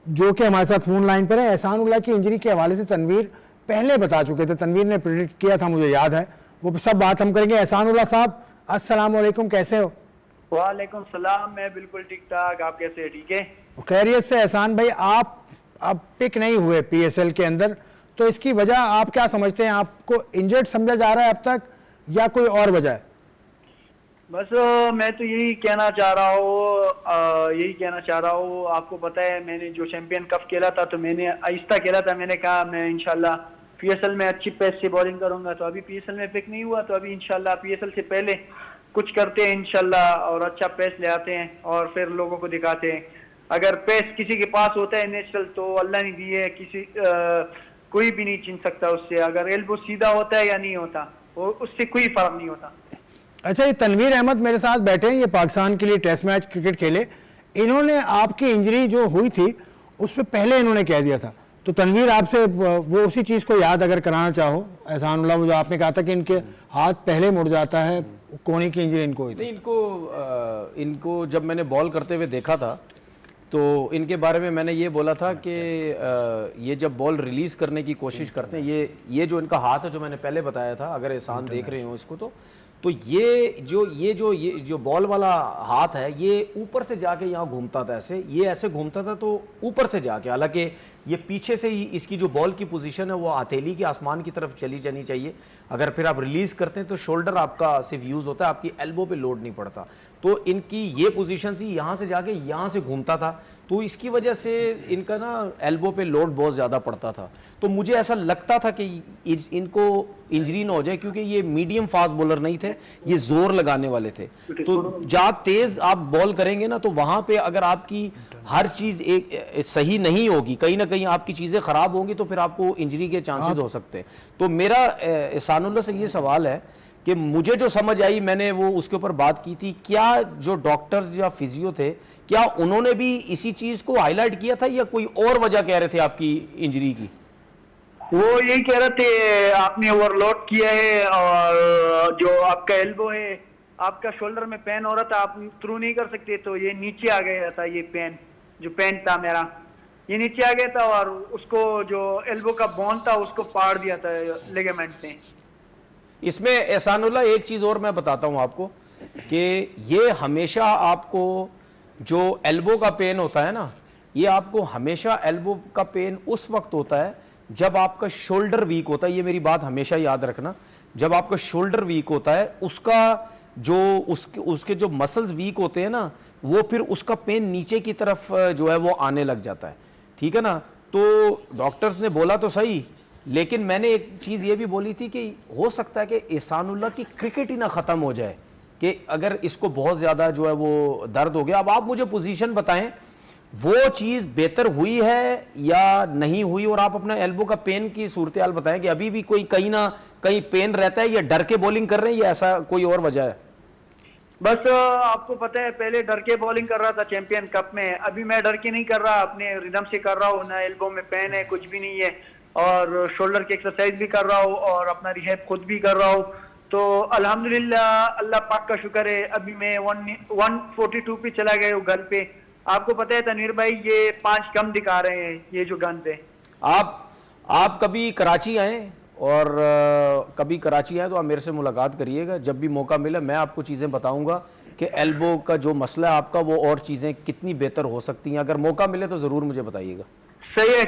जो कि हमारे साथ फोन लाइन पर है, एहसान उल्लाह की इंजरी के हवाले से तनवीर पहले बता चुके थे, तनवीर ने प्रेडिक्ट किया था, मुझे याद है। वो सब बात हम करेंगे। एहसान उल्लाह साहब, अस्सलाम वालेकुम, कैसे हो? वालेकुम सलाम, मैं बिल्कुल ठीक ठाक, आप कैसे हैं? ठीक है, खैरियत से। एहसान भाई, आप अब पिक नहीं हुए पीएसएल के अंदर, तो इसकी वजह आप क्या समझते हैं? आपको इंजर्ड समझा जा रहा है अब तक या कोई और वजह है? बस मैं तो यही कहना चाह रहा हूँ, आपको पता है मैंने जो चैंपियन कप खेला था तो मैंने आहिस्ता खेला था, मैंने कहा मैं इंशाल्लाह पीएसएल में अच्छी पेस से बॉलिंग करूंगा, तो अभी पीएसएल में पिक नहीं हुआ, तो अभी इंशाल्लाह पीएसएल से पहले कुछ करते हैं इंशाल्लाह, और अच्छा पेस ले आते हैं और फिर लोगों को दिखाते हैं। अगर पेस किसी के पास होता है नेचुरल तो अल्लाह ने दी है, कोई भी नहीं छीन सकता उससे। अगर एल्बो सीधा होता है या नहीं होता, वो उससे कोई फर्क नहीं होता। अच्छा, ये तनवीर अहमद मेरे साथ बैठे हैं, ये पाकिस्तान के लिए टेस्ट मैच क्रिकेट खेले। इन्होंने आपकी इंजरी जो हुई थी उस पर पहले इन्होंने कह दिया था, तो तनवीर आपसे वो उसी चीज़ को याद अगर कराना चाहो, एहसान उल्लाह, वो जो आपने कहा था कि इनके हाथ पहले मुड़ जाता है, कोहनी की इंजरी इनको हुई थी। नहीं, इनको जब मैंने बॉल करते हुए देखा था तो इनके बारे में मैंने ये बोला था कि ये जब बॉल रिलीज़ करने की कोशिश करते हैं, ये जो इनका हाथ है जो मैंने पहले बताया था, अगर एहसान देख रहे हो इसको तो ये जो बॉल वाला हाथ है ये ऊपर से जाके यहाँ घूमता था, ये ऐसे घूमता था, तो ऊपर से जाके, हालांकि ये पीछे से ही इसकी जो बॉल की पोजीशन है वो हथेली के आसमान की तरफ चली जानी चाहिए। अगर फिर आप रिलीज करते हैं तो शोल्डर आपका सिर्फ यूज होता है, आपकी एल्बो पे लोड नहीं पड़ता। तो इनकी ये पोजीशन सी यहाँ से जाके यहाँ से घूमता था, तो इसकी वजह से इनका ना एल्बो पे लोड बहुत ज़्यादा पड़ता था। तो मुझे ऐसा लगता था कि इनको इंजरी ना हो जाए, क्योंकि ये मीडियम फास्ट बॉलर नहीं थे, ये जोर लगाने वाले थे। तो जहाँ तेज आप बॉल करेंगे ना, तो वहां पे अगर आपकी हर चीज एक सही नहीं होगी, कहीं ना कहीं आपकी चीजें खराब होंगी, तो फिर आपको इंजरी के चांसेस हो सकते हैं। तो मेरा एहसानुल्लाह से ये सवाल है कि मुझे जो समझ आई, मैंने वो उसके ऊपर बात की थी, क्या जो डॉक्टर्स या फिजियो थे, क्या उन्होंने भी इसी चीज को हाईलाइट किया था या कोई और वजह कह रहे थे आपकी इंजरी की? वो यही कह रहे थे आपने ओवरलोड किया है, और जो आपका एल्बो है, आपका शोल्डर में पेन हो रहा था, आप थ्रू नहीं कर सकते, तो ये नीचे आ गया था, ये पेन था मेरा, ये नीचे आ गया था, और उसको जो एल्बो का बोन था उसको पाड़ दिया था लिगामेंट ने। इसमें एहसानुल्लाह एक चीज और मैं बताता हूं आपको कि ये हमेशा आपको जो एल्बो का पेन होता है ना, ये आपको हमेशा एल्बो का पेन उस वक्त होता है जब आपका शोल्डर वीक होता है। ये मेरी बात हमेशा याद रखना, जब आपका शोल्डर वीक होता है, उसका जो उसके जो मसल्स वीक होते हैं ना, वो फिर उसका पेन नीचे की तरफ जो है वो आने लग जाता है, ठीक है ना। तो डॉक्टर्स ने बोला तो सही, लेकिन मैंने एक चीज़ ये भी बोली थी कि हो सकता है कि एहसानुल्लाह की क्रिकेट ही ना ख़त्म हो जाए, कि अगर इसको बहुत ज़्यादा जो है वो दर्द हो गया। अब आप मुझे पोजीशन बताएं, वो चीज़ बेहतर हुई है या नहीं हुई, और आप अपना एल्बो का पेन की सूरत हाल बताएं कि अभी भी कोई कहीं ना कहीं पेन रहता है, या डर के बॉलिंग कर रहे हैं, या ऐसा कोई और वजह है? बस आपको पता है पहले डर के बॉलिंग कर रहा था चैंपियन कप में, अभी मैं डर के नहीं कर रहा, अपने रिदम से कर रहा हूँ ना, एल्बो में पेन है, कुछ भी नहीं है, और शोल्डर की एक्सरसाइज भी कर रहा हूँ और अपना रिहैब खुद भी कर रहा हूँ। तो अल्हम्दुलिल्लाह अल्लाह पाक का शुक्र है, अभी मैं 142 पे चला गया हूँ गन पे। आपको पता है तनवीर भाई, ये 5 कम दिखा रहे हैं ये जो गन पे। आप कभी कराची आए और कभी कराची आए तो आप मेरे से मुलाकात करिएगा, जब भी मौका मिले मैं आपको चीज़ें बताऊंगा कि एल्बो का जो मसला है आपका वो और चीज़ें कितनी बेहतर हो सकती हैं। अगर मौका मिले तो ज़रूर मुझे बताइएगा। सही है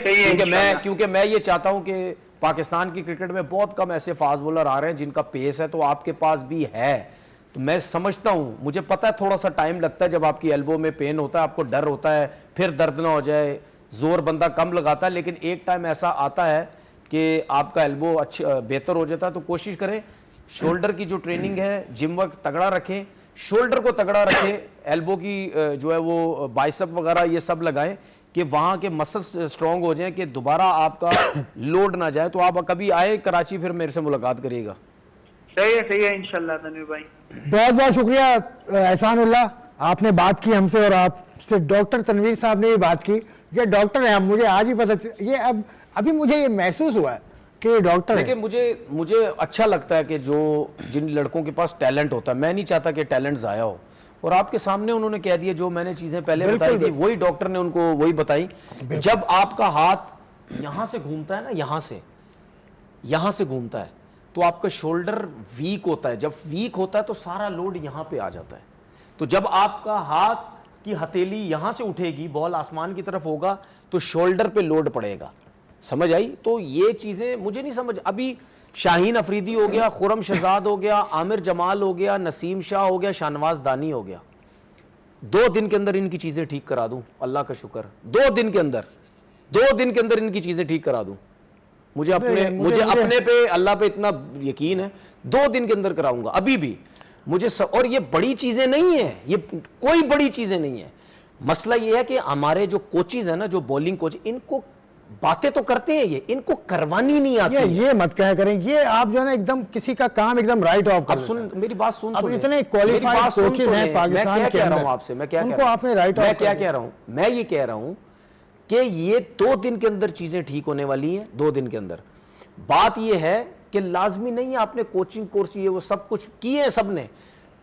क्योंकि मैं ये चाहता हूं कि पाकिस्तान की क्रिकेट में बहुत कम ऐसे फास्ट बॉलर आ रहे हैं जिनका पेस है, तो आपके पास भी है। तो मैं समझता हूं, मुझे पता है थोड़ा सा टाइम लगता है, जब आपकी एल्बो में पेन होता है आपको डर होता है, फिर दर्द ना हो जाए, जोर बंदा कम लगाता है, लेकिन एक टाइम ऐसा आता है कि आपका एल्बो अच्छा बेहतर हो जाता है। तो कोशिश करें शोल्डर की जो ट्रेनिंग है, जिम वर्क तगड़ा रखें, शोल्डर को तगड़ा रखें, एल्बो की जो है वो बाइसेप वगैरह ये सब लगाएं कि वहां के मसल्स स्ट्रांग हो जाएं कि दोबारा आपका लोड ना जाए। तो आप कभी आए कराची फिर मेरे से मुलाकात करिएगा। सही है इंशाल्लाह तनवीर भाई। बहुत बहुत शुक्रिया एहसानुल्लाह, आपने बात की हमसे और आपसे डॉक्टर तनवीर साहब ने भी बात की। ये डॉक्टर है, मुझे आज ही पता ये अभी मुझे ये महसूस हुआ है कि डॉक्टर। देखिए मुझे अच्छा लगता है कि जिन लड़कों के पास टैलेंट होता है, मैं नहीं चाहता कि टैलेंट ज़ाया हो, और आपके सामने उन्होंने कह दिया जो मैंने चीजें पहले बताई थी, वही डॉक्टर ने उनको वही बताई। जब आपका हाथ यहां से घूमता है ना, यहां से घूमता है, तो आपका शोल्डर वीक होता है। जब वीक होता है तो सारा लोड यहां पे आ जाता है। तो जब आपका हाथ की हथेली यहां से उठेगी, बॉल आसमान की तरफ होगा, तो शोल्डर पे लोड पड़ेगा। समझ आई? तो ये चीजें मुझे नहीं समझ। अभी शाहीन अफरीदी हो गया, खुरम शहजाद हो गया, आमिर जमाल हो गया, नसीम शाह हो गया, शाहनवाज दानी हो गया, 2 दिन के अंदर इनकी चीजें ठीक करा दूं, अल्लाह का शुक्र। 2 दिन के अंदर इनकी चीजें ठीक करा दूं। मुझे अपने पे अल्लाह पे इतना यकीन है, 2 दिन के अंदर कराऊंगा अभी भी। और ये बड़ी चीजें नहीं है, ये कोई बड़ी चीजें नहीं है। मसला ये है कि हमारे जो कोचेज है ना, जो बॉलिंग कोच, इनको बातें तो करते हैं, ये इनको करवानी नहीं आती। ये मत कहा करें, ये आप जो है ना एकदम किसी का काम एकदम राइट ऑफ कर। सुन मेरी बात सुन, अब इतने क्वालिफाइड कोचेज हैं पाकिस्तान के अंदर, आपसे मैं क्या उनको आपने राइट ऑफ। मैं क्या कह रहा हूं, मैं ये कह रहा हूं कि ये 2 दिन के अंदर चीजें ठीक होने वाली हैं। 2 दिन के अंदर। बात ये है कि लाजमी नहीं है आपने कोचिंग कोर्स ये वो सब कुछ किए, सबने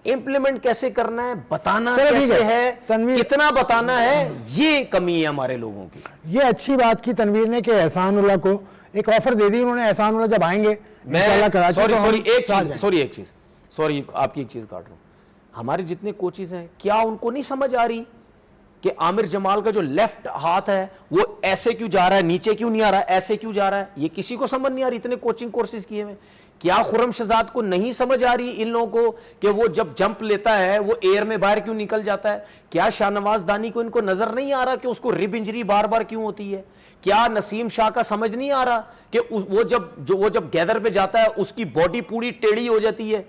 इंप्लीमेंट कैसे करना है, बताना कैसे है, कितना बताना है, ये कमी है हमारे लोगों की। ये अच्छी बात की तनवीर ने कि एहसानुल्लाह को एक ऑफर दे दी उन्होंने। एहसानुल्लाह जब आएंगे सॉरी आपकी एक चीज काट रहा हूं। हमारे जितने कोचेज हैं, क्या उनको नहीं समझ आ रही कि आमिर जमाल का जो लेफ्ट हाथ है वो ऐसे क्यों जा रहा है, नीचे क्यों नहीं आ रहा है, ऐसे क्यों जा रहा है? ये किसी को समझ नहीं आ रही, इतने कोचिंग कोर्सेज किए हुए। क्या खुरम शहजाद को नहीं समझ आ रही इन लोगों को कि वो जब जंप लेता है वो एयर में बाहर क्यों निकल जाता है? क्या शाहनवाज दानी को इनको नजर नहीं आ रहा कि उसको रिब इंजरी बार बार क्यों होती है? क्या नसीम शाह का समझ नहीं आ रहा कि वो जब गैदर पे जाता है उसकी बॉडी पूरी टेढ़ी हो जाती है?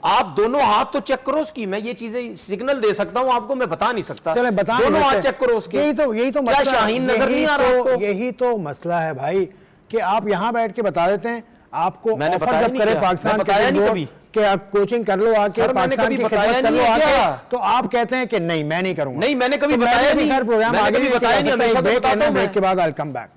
आप दोनों हाथ तो चेक करो उसकी, मैं ये चीजें सिग्नल दे सकता हूं आपको, मैं बता नहीं सकता। दोनों हाथ चेक करो उसके। यही तो क्या शाहीन नजर नहीं आ रहा? यही तो मसला है भाई कि आप यहां बैठ के बता देते हैं, आपको मैंने ऑफर जब करे पाकिस्तान बताया नहीं कभी कि आप कोचिंग कर लो आके, पाकिस्तान की खिदमत कर लो आके, तो आप कहते हैं कि नहीं मैं नहीं करूंगा। नहीं मैंने कभी बताया नहीं, सर प्रोग्राम आगे भी बताया नहीं, हमेशा तो बताता हूं। ब्रेक के बाद I will come back.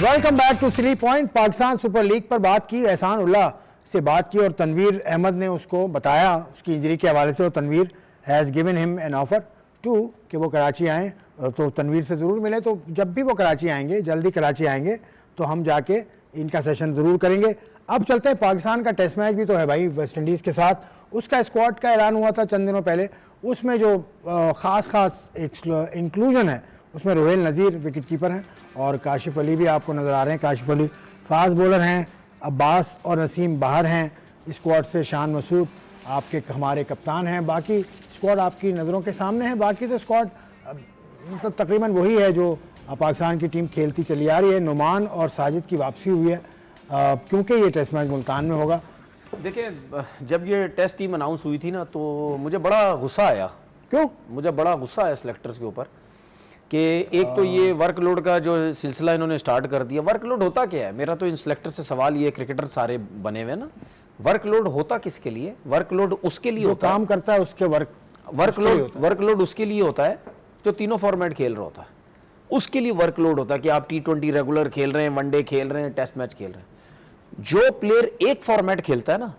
Welcome back to silly point. Pakistan super league पर बात की, एहसानुल्लाह से बात की और तनवीर अहमद ने उसको बताया उसकी इंजरी के हवाले से, और Tanveer has given him an offer to कि वो कराची आएँ, तो तनवीर से ज़रूर मिले। तो जब भी वो कराची आएंगे, जल्दी कराची आएंगे, तो हम जाके इनका सेशन ज़रूर करेंगे। अब चलते हैं, पाकिस्तान का टेस्ट मैच भी तो है भाई वेस्ट इंडीज़ के साथ। उसका स्क्वाड का ऐलान हुआ था चंद दिनों पहले, उसमें जो ख़ास एक इंक्लूजन है उसमें रोहेल नज़ीर विकेट कीपर हैं और काशिफ अली भी आपको नज़र आ रहे हैं। काशिफ अली फास्ट बॉलर हैं, अब्बास और नसीम बाहर हैं स्क्वाड से, शान मसूद आपके हमारे कप्तान हैं। बाकी स्क्वाड आपकी नज़रों के सामने है। बाकी तो स्क्वाड मतलब तकरीबन वही है जो पाकिस्तान की टीम खेलती चली आ रही है। नुमान और साजिद की वापसी हुई है क्योंकि ये टेस्ट मैच मुल्तान में होगा। देखिए, जब ये टेस्ट टीम अनाउंस हुई थी ना, तो मुझे बड़ा गुस्सा आया। क्यों? मुझे बड़ा गुस्सा आया सिलेक्टर्स के ऊपर कि एक तो ये वर्कलोड का जो सिलसिला इन्होंने स्टार्ट कर दिया। वर्कलोड होता क्या है? मेरा तो इन सिलेक्टर से सवाल ये, क्रिकेटर सारे बने हुए ना, वर्कलोड होता किसके लिए? वर्कलोड उसके लिए होता है, काम करता है उसके वर्कलोड उसके लिए होता है जो तीनों फॉर्मेट खेल रहा होता है, उसके लिए वर्कलोड होता है कि आप T20 रेगुलर खेल रहे हैं, वनडे खेल रहे हैं, टेस्ट मैच खेल रहे हैं। जो प्लेयर एक फॉर्मेट खेलता है ना,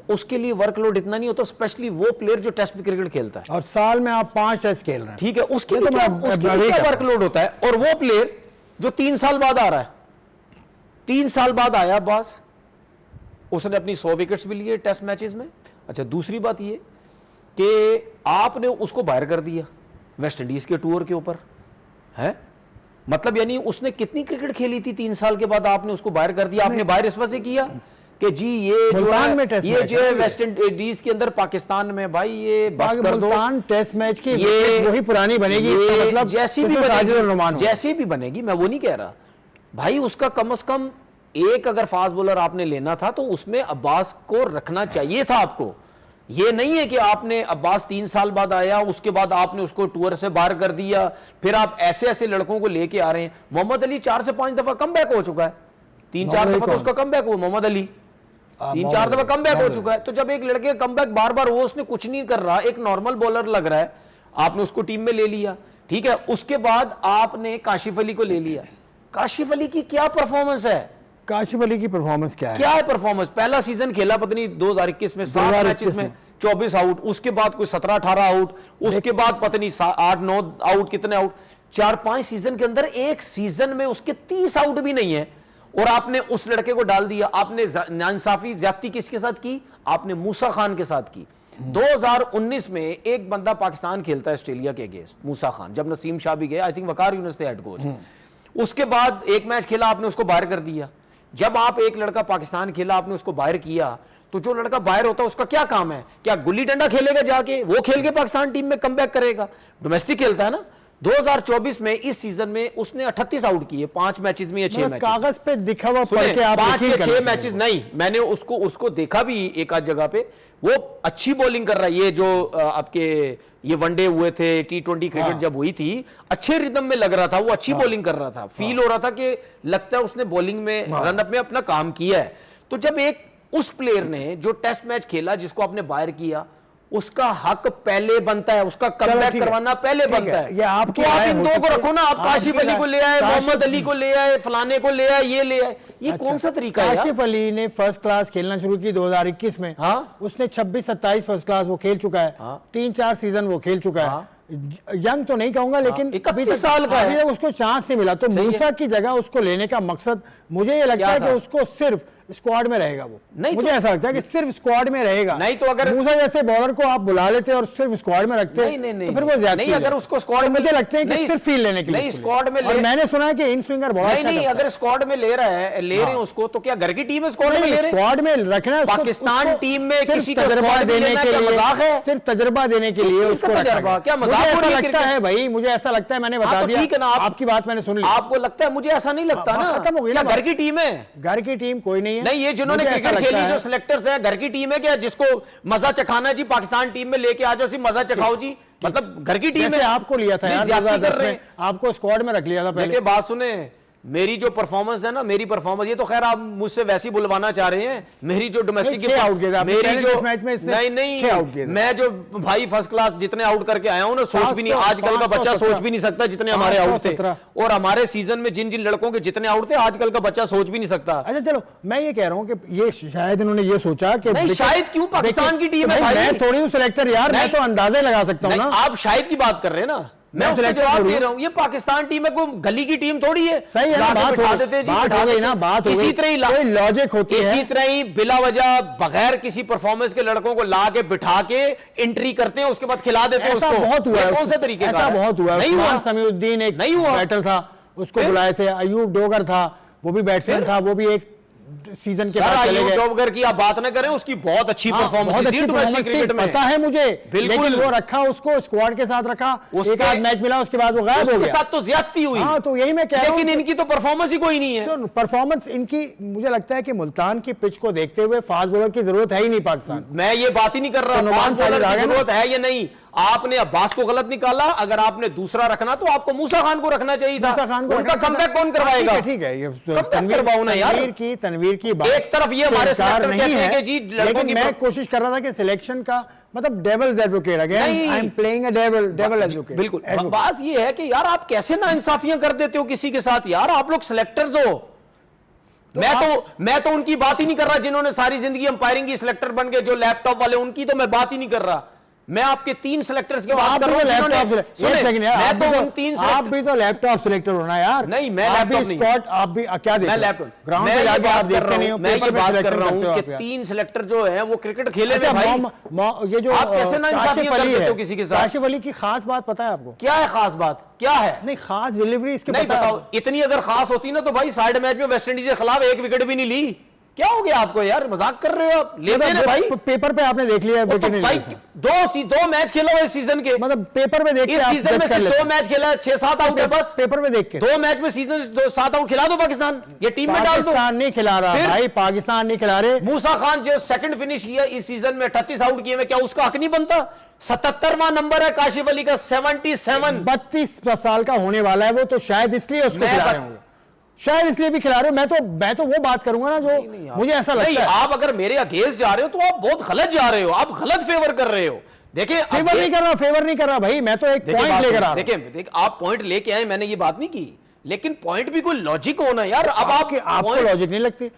उसके लिए वर्कलोड इतना नहीं होता, स्पेशली वो प्लेयर जो टेस्ट क्रिकेट खेलता है। और साल में आप 5 टेस्ट खेल रहे हैं, ठीक है, उसके ये लिए तो क्या, मैं उसके agree लिए क्या करता हूं। वर्कलोड होता है? और वो प्लेयर जो 3 साल बाद आ रहा है, 3 साल बाद आया बस, उसने अपनी 100 विकेट्स भी लिए टेस्ट मैचेस में। अच्छा, दूसरी बात ये कि आपने उसको बाहर कर दिया वेस्ट इंडीज के टूर के ऊपर, है मतलब, यानी उसने कितनी क्रिकेट खेली थी 3 साल के बाद आपने उसको बाहर कर दिया। आपने बाहर इस वजह से किया कि जी ये जो मुल्तान में है, टेस्ट ये मैच जो है है, वेस्ट इंडीज के अंदर पाकिस्तान में, भाई ये बस कर दो। मुल्तान टेस्ट मैच की ये वही पुरानी बनेगी, इसका ये मतलब जैसी भी उसमें साजिद और नुमान बनेगी, होंगे। जैसी भी बनेगी, मैं वो नहीं कह रहा भाई, उसका कम से कम एक अगर फास्ट बॉलर आपने लेना था तो उसमें अब्बास को रखना चाहिए था आपको। ये नहीं है कि आपने अब्बास 3 साल बाद आया, उसके बाद आपने उसको टूर से बाहर कर दिया, फिर आप ऐसे ऐसे लड़कों को लेके आ रहे हैं। मोहम्मद अली 4 से 5 दफा कम बैक हो चुका है, 3-4 दफा तो उसका कम बैक हुआ। मोहम्मद अली 3-4 दफा कम बैक हो चुका है। तो जब एक लड़के का कम बैक बार बार वो उसने कुछ नहीं कर रहा, एक नॉर्मल बॉलर लग रहा है, आपने उसको टीम में ले लिया, ठीक है। उसके बाद आपने काशिफ अली को ले लिया। काशिफ अली की क्या परफॉर्मेंस है? काशिफ अली की परफॉर्मेंस क्या है? क्या है परफॉर्मेंस? पहला सीजन खेला पता नहीं 2021 में 7 मैचेस में 24 आउट, उसके बाद कोई 17-18 आउट, उसके बाद पता नहीं 8-9 आउट, कितने आउट, 4-5 सीजन के अंदर एक सीजन में उसके 30 आउट भी नहीं है। और आपने उस लड़के को डाल दिया। आपने नाइंसाफी ज्यादती किसके साथ की? आपने मूसा खान के साथ की। 2019 में एक बंदा पाकिस्तान खेलता है ऑस्ट्रेलिया के अगेंस्ट, मूसा खान, जब नसीम शाह भी गए, आई थिंक वकार यूनुस थे हेड कोच। उसके बाद एक मैच खेला, आपने उसको बाहर कर दिया। जब आप एक लड़का पाकिस्तान खेला, आपने उसको बाहर किया, तो जो लड़का बाहर होता है उसका क्या काम है? क्या गुल्ली डंडा खेलेगा जाके? वो खेल के पाकिस्तान टीम में कमबैक करेगा? डोमेस्टिक खेलता है ना। 2024 में इस सीजन में उसने 38 आउट किए 5 मैचेस में या 6 मैचेस। कागज पे दिखा हुआ पढ़ के आप 5 या यकीन 6 करते मैचेस हैं। नहीं, मैंने उसको देखा भी एक आध जगह पे, वो अच्छी बॉलिंग कर रहा है। ये जो आपके ये वनडे हुए थे, T20 क्रिकेट जब हुई थी, अच्छे रिदम में लग रहा था, वो अच्छी बॉलिंग कर रहा था, फील हो रहा था कि लगता है उसने बॉलिंग में रनअप में अपना काम किया है। तो जब एक उस प्लेयर ने जो टेस्ट मैच खेला, जिसको आपने बाहर किया, उसका हक पहले बनता है, उसका कमबैक करवाना पहले बनता है। ये आपकी तो आप राय इन हो दो को सकती है। रखो ना, आप काशिफ अली को ले आए, मोहम्मद अली को ले आए, फलाने को ले आए, ये ले आए, ये कौन सा तरीका है? काशिफ अली ने फर्स्ट क्लास खेलना शुरू की 2021 में। हाँ? उसने 26-27 फर्स्ट क्लास वो खेल चुका है। 3-4 सीजन वो खेल चुका है। यंग तो नहीं कहूंगा, लेकिन 31 साल का है। अभी तक उसको चांस नहीं मिला। तो मूसा की जगह उसको लेने का मकसद, मुझे ये लगता है कि उसको सिर्फ स्क्वाड में रहेगा वो। नहीं, मुझे ऐसा लगता है कि सिर्फ स्क्वाड में रहेगा। नहीं तो अगर मूसा जैसे बॉलर को आप बुला लेते और सिर्फ स्क्वाड में रखते, नहीं, तो फिर वो ज्यादा नहीं, अगर उसको स्क्वाड में, मुझे लगता है कि सिर्फ फील्ड लेने के लिए नहीं, स्क्वाड में और मैंने सुना है कि इन स्विंगर बहुत अच्छा नहीं, करता है। अगर स्क्वाड में ले रहे हैं उसको, तो क्या घर की टीम में स्क्वाड में ले रहे हैं? स्क्वाड में रखना है पाकिस्तान उसको टीम में सिर्फ किसी को तजर्बा स्क्वाड में देने लेना के क्या लिए, मजाक है? सिर्फ तजर्बा देने के लिए किस चीज उसको का रखा तजर्बा? गया। क्या मजाक मुझे हो ऐसा रही है लगता क्रिकेट? है भाई, मुझे ऐसा लगता है, मैंने बता तो दिया। ठीक है ना, आपकी बात मैंने सुन ली। आपको लगता है, मुझे ऐसा नहीं लगता ना। खत्म हो गई क्या ना घर बात। की टीम है? घर की टीम कोई नहीं है। नहीं, ये जिन्होंने मुझे ऐसा क्रिकेट लगता खेली, है। जो सिलेक्टर्स है, घर की टीम है क्या? जिसको मजा चखाना जी, पाकिस्तान टीम में लेके आ जाओ, सिर्फ मजा चखाओ जी, मतलब घर की टीम जैसे है। आपको लिया था नहीं, यार ज्यादती 2010 कर रहे में, आपको स्क्वाड में रख लिया था पहले। देखिए बात सुने, मेरी जो परफॉर्मेंस है ना, मेरी परफॉर्मेंस, ये तो खैर आप मुझसे वैसी बुलवाना चाह रहे हैं, मेरी जो डोमेस्टिक नहीं, 6 आउट किए थे आपने, मेरी पहले जो टेस्ट मैच में इसने 6 आउट किए नहीं, थे। मैं जो भाई फर्स्ट क्लास जितने आउट करके आया हूं ना, सोच भी नहीं, आजकल का बच्चा सोच भी नहीं सकता जितने हमारे आउट थे। 517। और हमारे सीजन में जिन जिन लड़कों के जितने आउट थे, आजकल का बच्चा सोच भी नहीं सकता। अच्छा चलो, मैं ये कह रहा हूँ कि ये शायद इन्होंने ये सोचा कि नहीं, शायद क्यों, पाकिस्तान की टीम है भाई। मैं थोड़ी हूँ सिलेक्टर यार, मैं नहीं। तो अंदाजे लगा सकता हूँ नहीं, ना। आप शायद की बात कर रहे हैं ना, मैं उसको जवाब दे रहा हूं, ये पाकिस्तान टीम है, कोई गली की टीम थोड़ी है। सही है ना, बात बिठा देते हैं जी, बात हो गई ना, बात हो इसी गई। तरह कोई लॉजिक होती है, इसी तरह ही बिला वजह बगैर किसी परफॉर्मेंस के लड़कों को ला के बिठा के एंट्री करते हैं, उसके बाद खिला देते हैं ऐसा उसको। बहुत हुआ है, कौन सा तरीके ऐसा बहुत हुआ है। नहीं हुआ। समीउद्दीन एक नहीं हुआ। बैटर था, उसको बुलाए थे। अयूब डोगर था, वो भी बैट्समैन था, वो भी एक सीजन के बाद चले गए। डोगर की आप बात ना करें, उसकी बहुत अच्छी परफॉर्मेंस थी डोमेस्टिक क्रिकेट में, पता है मुझे, बिल्कुल। लेकिन वो रखा, उसको स्क्वाड के साथ रखा, एक आध मैच मिला, उसके बाद वो गायब हो उसके गया। साथ तो ज्यादती हुई। हाँ, तो यही मैं कह रहा हूं, लेकिन इनकी तो परफॉर्मेंस ही कोई नहीं है। परफॉर्मेंस इनकी, मुझे लगता है कि मुल्तान की पिच को देखते हुए फास्ट बॉलर की जरूरत है ही नहीं पाकिस्तान। मैं ये बात ही नहीं कर रहा तो फास्ट नुमान बॉलर साजिद की आ गए ना। जरूरत है या नहीं। आपने अब्बास को गलत निकाला, अगर आपने दूसरा रखना तो आपको मूसा खान को रखना चाहिए था। मूसा खान को उनका रखना कमबैक कौन करवाएगा? ठीक है, ये कमबैक करवाओ ना यार। तनवीर की बात एक तरफ ये हमारे सरकार सेलेक्टर नहीं कहते हैं है, कि जी लड़कों लेकिन की मैं कोशिश कर रहा था कि सिलेक्शन का मतलब devil's advocate, again I am playing a devil advocate. बिल्कुल। बात ये है कि यार आप कैसे ना इंसाफियां कर देते हो किसी के साथ यार, आप लोग सिलेक्टर्स हो। मैं तो उनकी बात ही नहीं कर रहा जिन्होंने सारी जिंदगी अंपायरिंग की सिलेक्टर बन गए, जो लैपटॉप वाले, उनकी तो मैं बात ही नहीं कर रहा। मैं आपके 3 सिलेक्टर्स की बात कर रहा हूं जिन्होंने, मैं तो उन 3 आप भी तो लैपटॉप सिलेक्टर होना यार। नहीं, मैं लैपटॉप नहीं, स्कॉट आप भी क्या देखते मैं हो? लैपटॉप ग्राउंड पे जाके आप देखते नहीं हो, मैं ये बात कर रहा हूं कि आप 3 सिलेक्टर जो है वो क्रिकेट खेले में भाई, ये जो आप कैसे ना इंसाफियत कर देते हो किसी के साथ? काशिफ अली की खास बात पता है आपको? क्या है खास बात? क्या है? नहीं, खास डिलीवरी इसके नहीं बताओ। इतनी अगर खास होती ना तो भाई साइड मैच में वेस्ट इंडीज के खिलाफ 1 विकेट भी नहीं ली। क्या हो गया आपको यार, मजाक कर रहे हो आप? लेते हैं भाई, पेपर पे आपने देख लिया तो भाई 2 मैच खेला हुआ इस सीजन के, मतलब पेपर में देख के इस आप सीजन में सिर्फ 2 मैच खेला है, 6-7 आउट है बस। पेपर में देख के 2 मैच में सीजन 7 आउट खिला दो पाकिस्तान, ये टीम में डाल दो। पाकिस्तान नहीं खिला रहा भाई, पाकिस्तान नहीं खिला रहे। मूसा खान जो सेकंड फिनिश किया इस सीजन में 38 आउट किए में, क्या उसका हक नहीं बनता? 77वां नंबर है काशिफ अली का, 77। 32 साल का होने वाला है वो, तो शायद इसलिए उसको खिला रहे होंगे, शायद इसलिए भी खिला रहे हो। मैं तो वो बात करूंगा ना जो मुझे ऐसा लगता है। आप अगर मेरे अगेंस्ट जा रहे हो तो आप बहुत गलत जा रहे हो, आप गलत फेवर कर रहे हो। देखिए फेवर नहीं कर रहा भाई, मैं तो एक पॉइंट लेकर आ रहा हूं। देखिए आप पॉइंट लेके आए, मैंने ये बात नहीं की, लेकिन पॉइंट भी कोई लॉजिक होना यार। अब आपको लॉजिक नहीं लगती?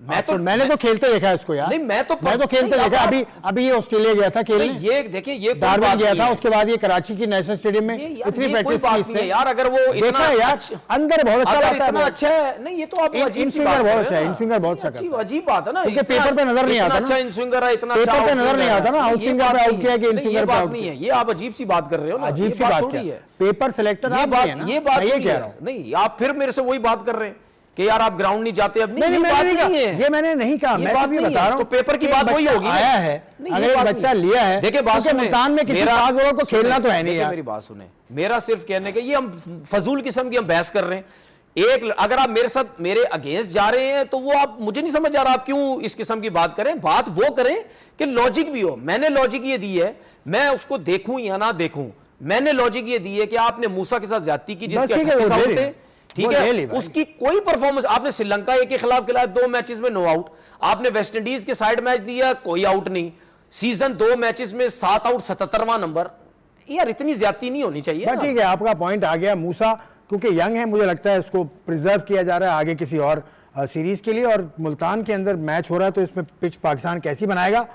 मैंने तो खेलते देखा है इसको यार। नहीं, मैं तो खेलते देखा। अभी ये ऑस्ट्रेलिया गया था खेलने, ये देखिए ये डार्विन गया था, उसके बाद ये कराची की नेशनल स्टेडियम में इतनी प्रैक्टिस की इसने यार। अगर वो इतना यार अंदर बहुत अच्छा लगता है, अच्छा है। नहीं, ये तो आप इन स्विंगर बहुत अच्छा है, इन स्विंगर बहुत अच्छा, अजीब बात है ना, क्योंकि पेपर पे नजर नहीं आता ना। अच्छा इन स्विंगर है, इतना पेपर पे नजर नहीं आता ना, आउट स्विंगर पे आउट किया कि इन स्विंगर पे बात आउट नहीं है। ये आप अजीब सी बात कर रहे हो ना, अजीब सी बात थोड़ी है। पेपर सिलेक्टर ये बात ये कह रहा हूं। नहीं, आप फिर मेरे से वही बात कर रहे हैं कि यार आप ग्राउंड नहीं जाते। अब नहीं, ये मैंने नहीं कहा, मैं भी बता रहा हूं। तो पेपर की बात वही होगी, आया है अगर एक बच्चा लिया है। देखिए बात सुने, मुल्तान में किसी खास बॉलर को खेलना तो है नहीं यार। मेरी बात सुने, मेरा सिर्फ कहने का ये, हम फजूल किस्म की हम बहस कर रहे हैं। एक अगर आप मेरे साथ मेरे अगेंस्ट जा रहे हैं तो वो आप, मुझे नहीं समझ आ रहा आप क्यों इस किस्म की बात करें। बात वो करें कि लॉजिक भी हो। मैंने लॉजिक ये दी है, मैं उसको देखूं या ना देखूं, मैंने लॉजिक ये दी है कि आपने मूसा के साथ ज्यादती की जिसके 38 आउट थे, ठीक है, उसकी कोई परफॉर्मेंस। आपने श्रीलंका के खिलाफ खिलाया 2 मैचेस में 9 आउट, आपने वेस्ट इंडीज के साइड मैच दिया कोई आउट नहीं, सीजन 2 मैचेस में 7 आउट, 77वां नंबर। यार इतनी ज्यादती नहीं होनी चाहिए। ठीक है, आपका पॉइंट आ गया। मूसा क्योंकि यंग है, मुझे लगता है इसको प्रिजर्व किया जा रहा है आगे किसी और सीरीज के लिए, और मुल्तान के अंदर मैच हो रहा है तो इसमें पिच पाकिस्तान कैसी बनाएगा।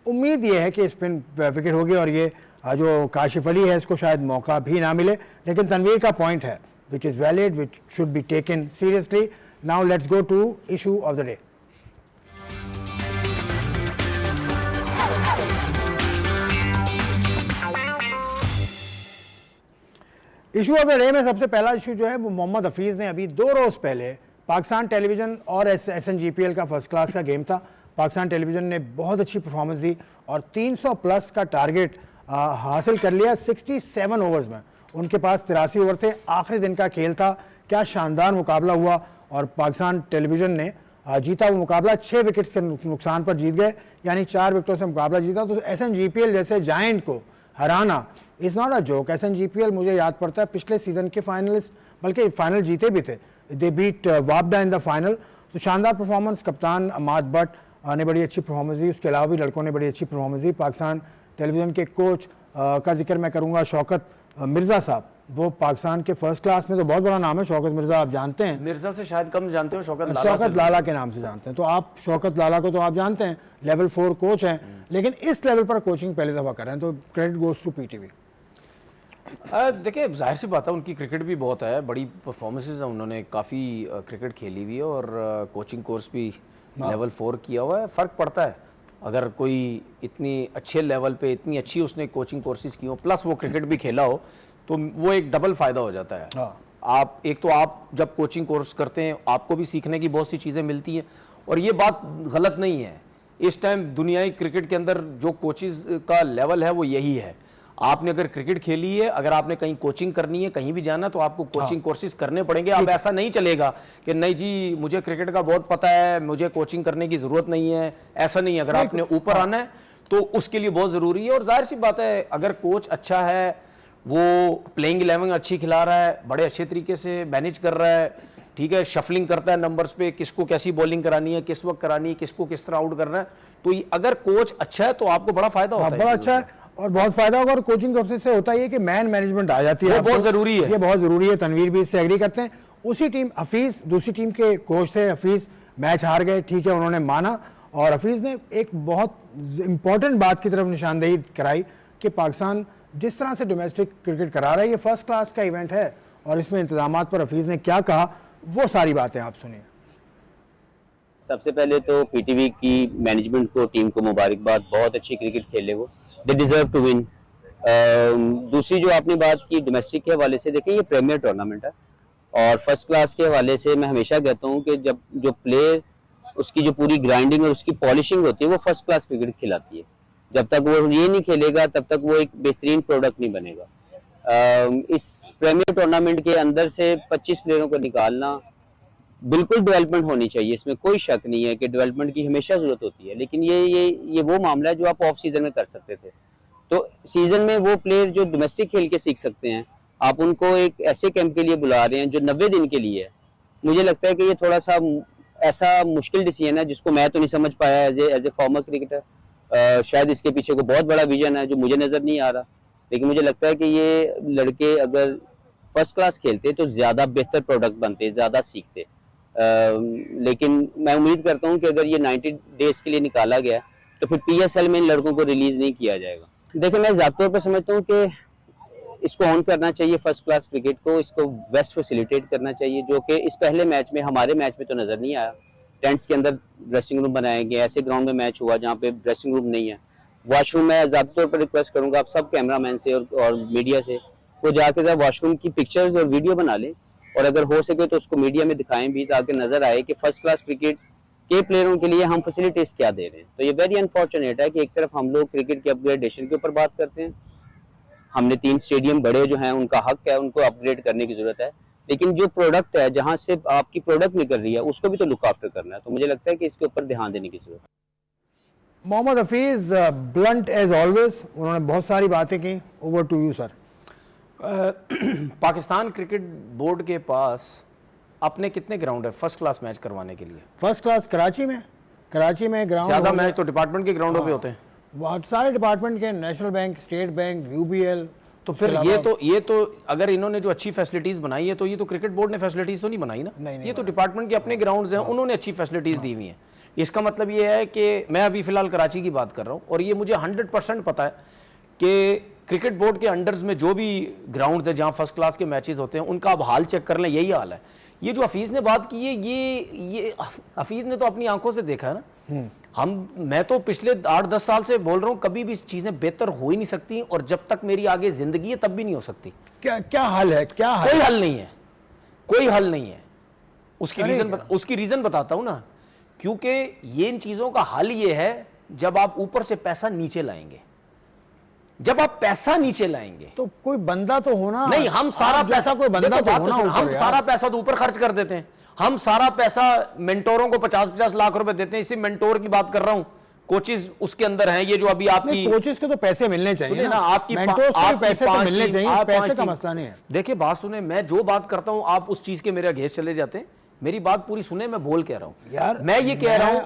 उम्मीद ये है कि स्पिन विकेट होगी और ये जो काशिफ अली है इसको शायद मौका भी ना मिले, लेकिन तनवीर का पॉइंट है which is valid, which should be taken seriously. Now let's go to issue of the day. Issue of the day में सबसे पहला इशू जो है वो मोहम्मद हफीज़ ने अभी 2 रोज़ पहले पाकिस्तान टेलीविज़न और SNGPL का फर्स्ट क्लास का गेम था। पाकिस्तान टेलीविज़न ने बहुत अच्छी परफॉर्मेंस दी और 300 प्लस का टारगेट हासिल कर लिया 67 ओवर्स में। उनके पास 83 ओवर थे, आखिरी दिन का खेल था। क्या शानदार मुकाबला हुआ और पाकिस्तान टेलीविज़न ने जीता वो मुकाबला। 6 विकेट्स के नुकसान पर जीत गए, यानी 4 विकेटों से मुकाबला जीता। तो SNGPL जैसे जायंट को हराना is not a joke. SNGPL मुझे याद पड़ता है पिछले सीज़न के फाइनलिस्ट, बल्कि फाइनल जीते भी थे, दे बीट वापडा इन द फाइनल। तो शानदार परफॉर्मेंस, कप्तान अमाद भट्ट ने बड़ी अच्छी परफॉर्मेंस दी, उसके अलावा भी लड़कों ने बड़ी अच्छी परफॉर्मेंस दी। पाकिस्तान टेलीविज़न के कोच का जिक्र मैं करूँगा, शौकत मिर्ज़ा साहब, वो पाकिस्तान के फर्स्ट क्लास में तो बहुत बड़ा नाम है। शौकत मिर्ज़ा आप जानते हैं, मिर्ज़ा से शायद कम जानते हो, शौकत लाला के नाम से जानते हैं। तो आप शौकत लाला को तो आप जानते हैं, लेवल 4 कोच हैं, लेकिन इस लेवल पर कोचिंग पहली दफ़ा कर रहे हैं, तो क्रेडिट गोज टू PTV। देखिए जाहिर सी बात है, उनकी क्रिकेट भी बहुत है, बड़ी परफॉर्मेंसेज है, उन्होंने काफ़ी क्रिकेट खेली हुई है और कोचिंग कोर्स भी लेवल 4 किया हुआ है। फ़र्क पड़ता है अगर कोई इतनी अच्छे लेवल पे इतनी अच्छी उसने कोचिंग कोर्सेज की हो प्लस वो क्रिकेट भी खेला हो तो वो एक डबल फ़ायदा हो जाता है। आप एक तो आप जब कोचिंग कोर्स करते हैं आपको भी सीखने की बहुत सी चीज़ें मिलती हैं और ये बात गलत नहीं है। इस टाइम दुनियाई क्रिकेट के अंदर जो कोचिज़ का लेवल है वो यही है। आपने अगर क्रिकेट खेली है, अगर आपने कहीं कोचिंग करनी है, कहीं भी जाना तो आपको कोचिंग कोर्सेज करने पड़ेंगे। अब ऐसा नहीं चलेगा कि नहीं जी मुझे क्रिकेट का बहुत पता है, मुझे कोचिंग करने की जरूरत नहीं है, ऐसा नहीं है। अगर आपने ऊपर आना है तो उसके लिए बहुत जरूरी है। और जाहिर सी बात है अगर कोच अच्छा है, वो प्लेइंग 11 अच्छी खिला रहा है, बड़े अच्छे तरीके से मैनेज कर रहा है, ठीक है, शफलिंग करता है नंबर्स पे, किसको कैसी बॉलिंग करानी है, किस वक्त करानी है, किसको किस तरह आउट करना है, तो अगर कोच अच्छा है तो आपको बड़ा फायदा होता है। बड़ा अच्छा है और बहुत फायदा होगा। और कोचिंग कोर्सेज से होता है कि मैन मैनेजमेंट आ जाती है, वो बहुत जरूरी है, ये बहुत जरूरी है। तनवीर भी इससे एग्री करते हैं। उसी टीम हफीज दूसरी टीम के कोच थे, हफीज मैच हार गए, ठीक है, उन्होंने माना और हफीज ने एक बहुत इंपॉर्टेंट बात की तरफ निशानदेही कराई कि पाकिस्तान जिस तरह से डोमेस्टिक क्रिकेट करा रहा है ये फर्स्ट क्लास का इवेंट है और इसमें इंतजामात पर हफीज ने क्या कहा वो सारी बातें आप सुनिए। सबसे पहले तो पीटीवी की मैनेजमेंट को, टीम को मुबारकबाद, बहुत अच्छी क्रिकेट खेले वो, दे डिजर्व टू विन। दूसरी जो आपने बात की डोमेस्टिक के हवाले से, देखिए ये प्रीमियर टूर्नामेंट है और फर्स्ट क्लास के हवाले से मैं हमेशा कहता हूँ कि जब जो प्लेयर उसकी जो पूरी ग्राइंडिंग और उसकी पॉलिशिंग होती है वो फर्स्ट क्लास क्रिकेट खिलाती है। जब तक वो ये नहीं खेलेगा तब तक वो एक बेहतरीन प्रोडक्ट नहीं बनेगा। इस प्रीमियर टूर्नामेंट के अंदर से 25 प्लेयरों को निकालना, बिल्कुल डेवलपमेंट होनी चाहिए, इसमें कोई शक नहीं है कि डेवलपमेंट की हमेशा जरूरत होती है, लेकिन ये वो मामला है जो आप ऑफ सीजन में कर सकते थे। तो सीजन में वो प्लेयर जो डोमेस्टिक खेल के सीख सकते हैं, आप उनको एक ऐसे कैंप के लिए बुला रहे हैं जो 90 दिन के लिए है। मुझे लगता है कि ये थोड़ा सा ऐसा मुश्किल डिसीजन है जिसको मैं तो नहीं समझ पाया एज ए फॉर्मर क्रिकेटर। शायद इसके पीछे को बहुत बड़ा विजन है जो मुझे नजर नहीं आ रहा, लेकिन मुझे लगता है कि ये लड़के अगर फर्स्ट क्लास खेलते तो ज्यादा बेहतर प्रोडक्ट बनते, ज्यादा सीखते। लेकिन मैं उम्मीद करता हूं कि अगर ये 90 डेज के लिए निकाला गया तो फिर पीएसएल में इन लड़कों को रिलीज नहीं किया जाएगा। देखिए मैं ज़ाती तौर पर समझता हूँ कि इसको ऑन करना चाहिए फर्स्ट क्लास क्रिकेट को, इसको बेस्ट फैसिलिटेट करना चाहिए, जो कि इस पहले मैच में, हमारे मैच में तो नज़र नहीं आया। टेंट्स के अंदर ड्रेसिंग रूम बनाए गए, ऐसे ग्राउंड में मैच हुआ जहाँ पे ड्रेसिंग रूम नहीं है, वॉशरूम। मैं ज़ाती तौर पर रिक्वेस्ट करूँगा आप सब कैमरामैन से और मीडिया से, वो जाके जब वॉशरूम की पिक्चर्स और वीडियो बना लें और अगर हो सके तो उसको मीडिया में दिखाएं भी, ताकि नजर आए कि फर्स्ट क्लास क्रिकेट के प्लेयरों के लिए हम फैसिलिटीज क्या दे रहे हैं। तो ये वेरी अनफॉर्चुनेट है कि एक तरफ हम लोग क्रिकेट के अपग्रेडेशन के ऊपर बात करते हैं, हमने 3 स्टेडियम बड़े जो हैं उनका हक है, उनको अपग्रेड करने की जरूरत है, लेकिन जो प्रोडक्ट है, जहां से आपकी प्रोडक्ट निकल रही है, उसको भी तो लुक आफ्टर करना है। तो मुझे लगता है कि इसके ऊपर ध्यान देने की जरूरत है। Mohammad Hafeez, blunt as always, उन्होंने बहुत सारी बातें की। Over to you sir. Pakistan cricket board के पास अपने कितने ग्राउंड है फर्स्ट क्लास मैच करवाने के लिए? फर्स्ट क्लास कराची में ग्राउंड ज्यादा मैच तो डिपार्टमेंट के ग्राउंडों पे होते हैं। बहुत सारे डिपार्टमेंट के, national bank, state bank, UBL. तो फिर ये तो अगर इन्होंने जो अच्छी फैसिलिटीज बनाई है तो ये तो क्रिकेट बोर्ड ने फैसिलिटीज तो नहीं बनाई ना, नहीं ये तो डिपार्टमेंट के अपने ग्राउंड्स हैं, उन्होंने अच्छी फैसिलिटीज दी हुई हैं। इसका मतलब ये है कि मैं अभी फिलहाल कराची की बात कर रहा हूँ और ये मुझे 100% पता है कि क्रिकेट बोर्ड के अंडर्स में जो भी ग्राउंड्स है जहाँ फर्स्ट क्लास के मैचेस होते हैं उनका आप हाल चेक कर लें, यही हाल है। ये जो हफीज ने बात की है, ये हफीज ने तो अपनी आंखों से देखा है ना। मैं तो पिछले 8-10 साल से बोल रहा हूँ, कभी भी चीजें बेहतर हो ही नहीं सकती और जब तक मेरी आगे जिंदगी है तब भी नहीं हो सकती। क्या हल है? क्या हल? कोई हल नहीं है, कोई हल नहीं है। उसकी रीजन बताता हूं ना, क्योंकि ये इन चीजों का हल ये है जब आप ऊपर से पैसा नीचे लाएंगे। जब आप पैसा नीचे लाएंगे तो कोई बंदा तो होना नहीं, हम सारा पैसा, कोई बंदा तो होना, हम सारा पैसा तो ऊपर खर्च कर देते हैं। हम सारा पैसा मेंटोरों को 50-50 लाख रुपए देते हैं। इसी मेंटोर की बात कर रहा हूं, कोचेस उसके अंदर हैं, ये जो अभी आपकी कोचेस को तो पैसे मिलने चाहिए ना, आपकी पैसे तो मिलने चाहिए, पैसे का मसला नहीं है। देखिए बात सुने, मैं जो बात करता हूं आप उस चीज के मेरे अगेंस्ट चले जाते हैं। मेरी बात पूरी सुने, मैं बोल कह रहा हूं यार, मैं ये कह रहा हूं,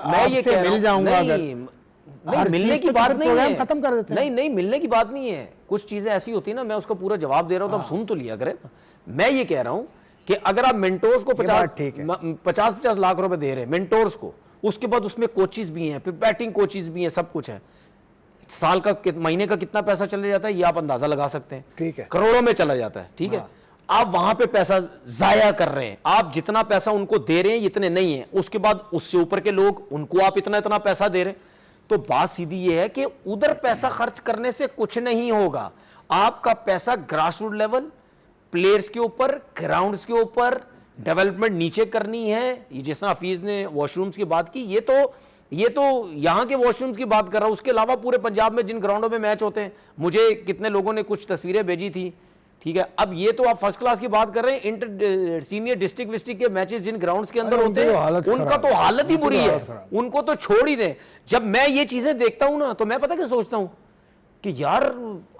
मिल जाऊंगा। नहीं मिलने की बात नहीं है, खत्म कर देते हैं। नहीं मिलने की बात नहीं है। कुछ चीजें ऐसी होती है ना, मैं उसका पूरा जवाब दे रहा हूं तो आप सुन तो लिया करें ना। मैं ये कह रहा हूं कि अगर आप मेंटोर्स को 50-50 लाख रुपए दे रहे हैं मेंटोर्स को, उसके बाद उसमें कोचेस भी हैं, फिर बैटिंग कोचेस भी हैं, सब कुछ है। साल का महीने का कितना पैसा चले जाता है ये आप अंदाजा लगा सकते हैं। ठीक है। करोड़ों में चला जाता है। ठीक है, आप वहां पे पैसा जाया कर रहे हैं, आप जितना पैसा उनको दे रहे हैं इतने नहीं है, उसके बाद उससे ऊपर के लोग उनको आप इतना इतना पैसा दे रहे हैं। तो बात सीधी ये है कि उधर पैसा खर्च करने से कुछ नहीं होगा। आपका पैसा ग्रास रूट लेवल, प्लेयर्स के ऊपर, ग्राउंड्स के ऊपर डेवलपमेंट नीचे करनी है। ये जिस तरह हफीज ने वॉशरूम्स की बात की, ये तो यहाँ के वॉशरूम्स की बात कर रहा हूं, उसके अलावा पूरे पंजाब में जिन ग्राउंडों में मैच होते हैं, मुझे कितने लोगों ने कुछ तस्वीरें भेजी थी। ठीक है, अब ये तो आप फर्स्ट क्लास की बात कर रहे हैं, इंटर सीनियर डिस्ट्रिक्ट विस्ट्रिक्ट के मैचेस जिन ग्राउंड्स के अंदर होते हैं उनका तो हालत ही बुरी है, उनको तो छोड़ ही दें। जब मैं ये चीजें देखता हूं ना तो मैं पता क्या सोचता हूं कि यार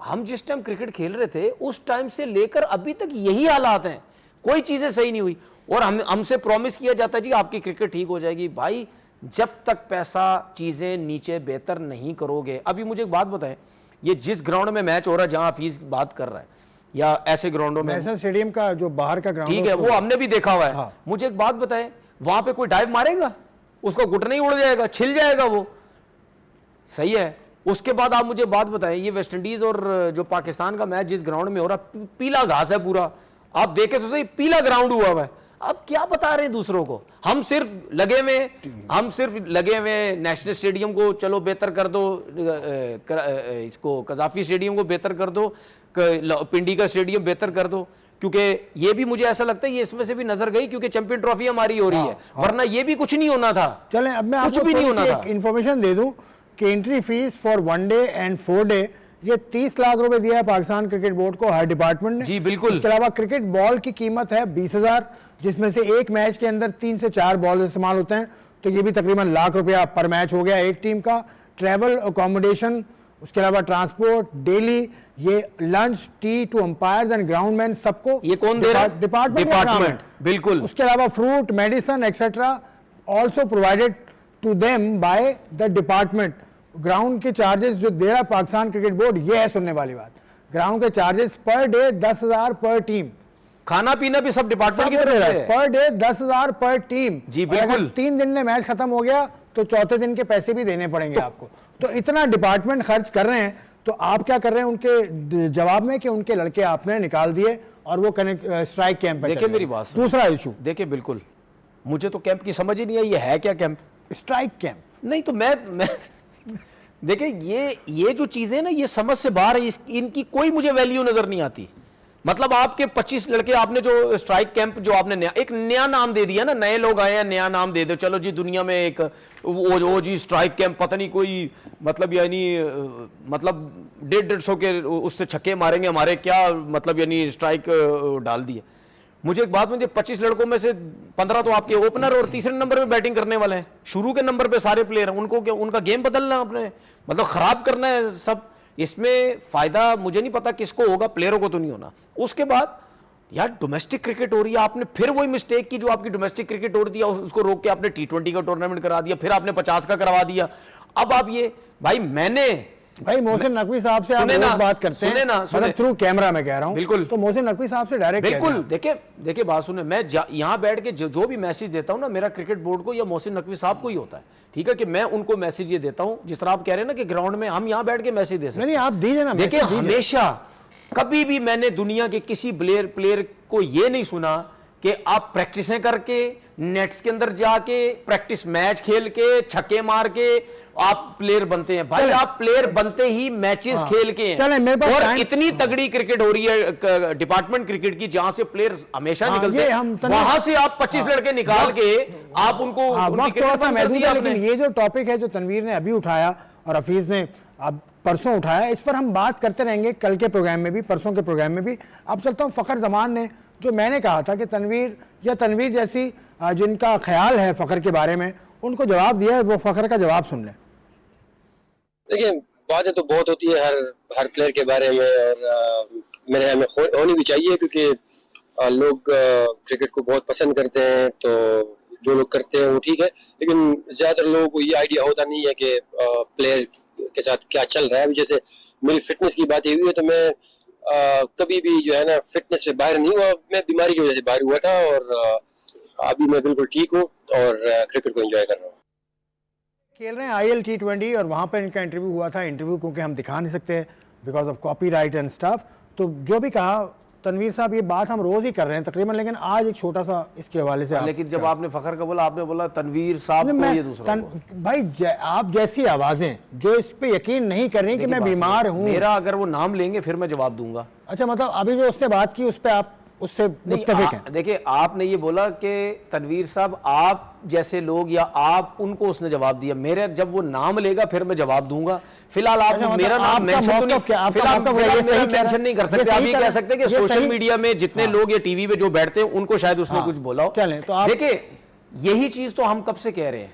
हम जिस टाइम क्रिकेट खेल रहे थे उस टाइम से लेकर अभी तक यही हालात हैं, कोई चीजें सही नहीं हुई। और हमसे प्रॉमिस किया जाता है जी आपकी क्रिकेट ठीक हो जाएगी। भाई जब तक पैसा चीजें नीचे बेहतर नहीं करोगे, अभी मुझे एक बात बताएं, ये जिस ग्राउंड में मैच हो रहा है जहां हफीज बात कर रहा है या ऐसे ग्राउंडों में, नेशनल स्टेडियम का जो बाहर का ग्राउंड, ठीक है, वो हमने भी देखा हुआ है। हाँ। मुझे एक बात बताएं, वहां पे कोई डाइव मारेगा, उसका घुटना ही उड़ जाएगा, छिल जाएगा वो, सही है। उसके बाद आप मुझे बात बताएं, ये वेस्ट इंडीज और जो पाकिस्तान का मैच जिस ग्राउंड में हो रहा, पीला घास है पूरा, आप देखे तो सही पीला ग्राउंड हुआ हुआ है। अब क्या बता रहे हैं दूसरों को, हम सिर्फ लगे हुए नेशनल स्टेडियम को चलो बेहतर कर दो, इसको कजाफी स्टेडियम को बेहतर कर दो, पिंडी का स्टेडियम बेहतर कर दो, क्योंकि ये भी मुझे ऐसा लगता है ये इसमें से भी नजर गई, क्योंकि चैंपियन ट्रॉफी हमारी हो रही है, वरना ये भी कुछ नहीं होना था। चलें, अब मैं कुछ भी नहीं होना था। इंफॉर्मेशन दे दूं कि entry fees for 1 day and 4 day ये 30 लाख रुपए दिया है पाकिस्तान क्रिकेट बोर्ड को हर डिपार्टमेंट ने। जी बिल्कुल। इसके अलावा क्रिकेट बॉल की कीमत है 20,000, जिसमें से एक मैच के अंदर 3 से 4 बॉल इस्तेमाल होते हैं, तो ये भी तकरीबन लाख रुपया पर मैच हो गया एक टीम का। ट्रैवल अकोमोडेशन, उसके अलावा ट्रांसपोर्ट, डेली, ये lunch, tea to umpires and groundman, सबको ये कौन दे रहा है? डिपार्टमेंट, बिल्कुल। उसके अलावा fruit, medicine etcetera also provided to them by the department. Ground के चार्जेस जो दे रहा है पाकिस्तान क्रिकेट बोर्ड, ये है सुनने वाली बात, ग्राउंड के चार्जेस पर डे 10,000 पर टीम, खाना पीना भी सब डिपार्टमेंट की तरफ से है। पर डे 10,000 पर टीम। जी बिल्कुल। 3 दिन में मैच खत्म हो गया तो चौथे दिन के पैसे भी देने पड़ेंगे आपको। तो इतना डिपार्टमेंट खर्च कर रहे हैं, तो आप क्या कर रहे हैं उनके जवाब में कि उनके लड़के आपने निकाल दिए और वो स्ट्राइक कैंप में। देखिए मेरी बात, दूसरा इशू, देखिए बिल्कुल, मुझे तो कैंप की समझ ही नहीं आई, ये है क्या कैंप? स्ट्राइक कैंप नहीं तो मैं देखिए ये जो चीजें ना, ये समझ से बाहर है, इनकी कोई मुझे वैल्यू नजर नहीं आती। मतलब आपके 25 लड़के, आपने जो स्ट्राइक कैंप जो आपने एक नया नाम दे दिया ना, नए लोग आए हैं, नया नाम दे दो, चलो जी दुनिया में एक वो जी स्ट्राइक कैंप, पता नहीं कोई मतलब यानी मतलब 150 के उससे छक्के मारेंगे हमारे, क्या मतलब यानी स्ट्राइक डाल दिए। मुझे एक बात में 25 लड़कों में से 15 तो आपके ओपनर और तीसरे नंबर पे बैटिंग करने वाले हैं, शुरू के नंबर पे सारे प्लेयर हैं, उनको क्या उनका गेम बदलना आपने, मतलब खराब करना है सब। इसमें फायदा मुझे नहीं पता किसको होगा, प्लेयरों को तो नहीं होना। उसके बाद यार डोमेस्टिक क्रिकेट हो रही है, आपने फिर वही मिस्टेक की जो आपकी डोमेस्टिक क्रिकेट हो रही है, उसको रोक के आपने T20 का टूर्नामेंट करा दिया, फिर आपने 50 का करवा दिया। अब आप ये भाई मोहसिन नकवी साहब से आप रोज बात करते हैं, मतलब थ्रू कैमरा में कह रहा हूं, बिल्कुल, तो मोहसिन नकवी साहब से डायरेक्ट बिल्कुल। देखिए बात सुने, मैं यहाँ बैठ के जो भी मैसेज देता हूं ना, मेरा क्रिकेट बोर्ड को या मोहसिन नकवी साहब को ही होता है, ठीक है, कि मैं उनको मैसेज ये देता हूं, जिस तरह आप कह रहे हैं ना कि ग्राउंड में हम यहाँ बैठ के मैसेज दे सकते हैं। नहीं आप दीजिए ना। देखिए हमेशा कभी भी मैंने दुनिया के किसी प्लेयर को ये नहीं सुना कि आप प्रैक्टिसें करके, नेट्स के अंदर जाके, प्रैक्टिस मैच खेल के, छक्के मार के आप प्लेयर बनते हैं। भाई आप प्लेयर बनते ही मैचेस खेल के हैं। और इतनी तगड़ी क्रिकेट हो रही है डिपार्टमेंट क्रिकेट की, जहां से प्लेयर हमेशा निकलते हैं, वहां से आप 25 लड़के निकाल के आप उनको लेकिन ये जो टॉपिक है जो तनवीर ने अभी उठाया और हफीज ने अब परसों उठाया, इस पर हम बात करते रहेंगे कल के प्रोग्राम में भी, परसों के प्रोग्राम में भी। अब चलता हूं फखर जमान ने, जो मैंने कहा था कि तनवीर जैसी जिनका ख्याल है फखर के बारे में, उनको जवाब दिया है, वो फखर का जवाब सुन लें। देखिए बातें तो बहुत होती है हर प्लेयर के बारे में, और मेरे यहाँ में होनी भी चाहिए, क्योंकि लोग क्रिकेट को बहुत पसंद करते हैं, तो जो लोग करते हैं वो ठीक है, लेकिन ज्यादातर लोगों को ये आइडिया होता नहीं है कि प्लेयर के साथ क्या चल रहा है। अभी जैसे मेरी फिटनेस की बात हुई है, तो मैं कभी भी जो है ना फिटनेस पे बाहर नहीं हुआ, मैं बीमारी की वजह से बाहर हुआ था, और अभी मैं बिल्कुल ठीक हूँ और क्रिकेट को एंजॉय कर रहा हूँ। खेल रहे हैं IL T20 और वहाँ पर इनका इंटरव्यू हुआ था। इंटरव्यू क्योंकि हम दिखा नहीं सकते because of copyright and stuff, तो जो भी कहा तनवीर साहब ये बात हम रोज ही कर रहे हैं तकरीबन, लेकिन आज एक छोटा सा इसके हवाले से लेकिन जब आपने फखर का बोला, आपने बोला तनवीर साहब को, ये दूसरा भाई आप जैसी आवाजें जो इस पे यकीन नहीं कर रही कि मैं बीमार हूँ, मेरा अगर वो नाम लेंगे फिर मैं जवाब दूंगा। अच्छा, मतलब अभी जो उसने बात की उस पर आप उससे मुत्तफिक हैं? देखिए, आपने ये बोला कि तनवीर साहब आप जैसे लोग या आप, उनको उसने जवाब दिया। मेरे जब वो नाम लेगा फिर मैं जवाब दूंगा। फिलहाल आप मेरा नाम मेंशन तो नहीं, फिलहाल मेंशन नहीं कर सकते। आप ये कह सकते हैं कि सोशल मीडिया में जितने लोग या टीवी पे जो बैठते हैं उनको शायद उसने कुछ बोला हो। चलें, तो आप देखिए, यही चीज तो हम कब से कह रहे हैं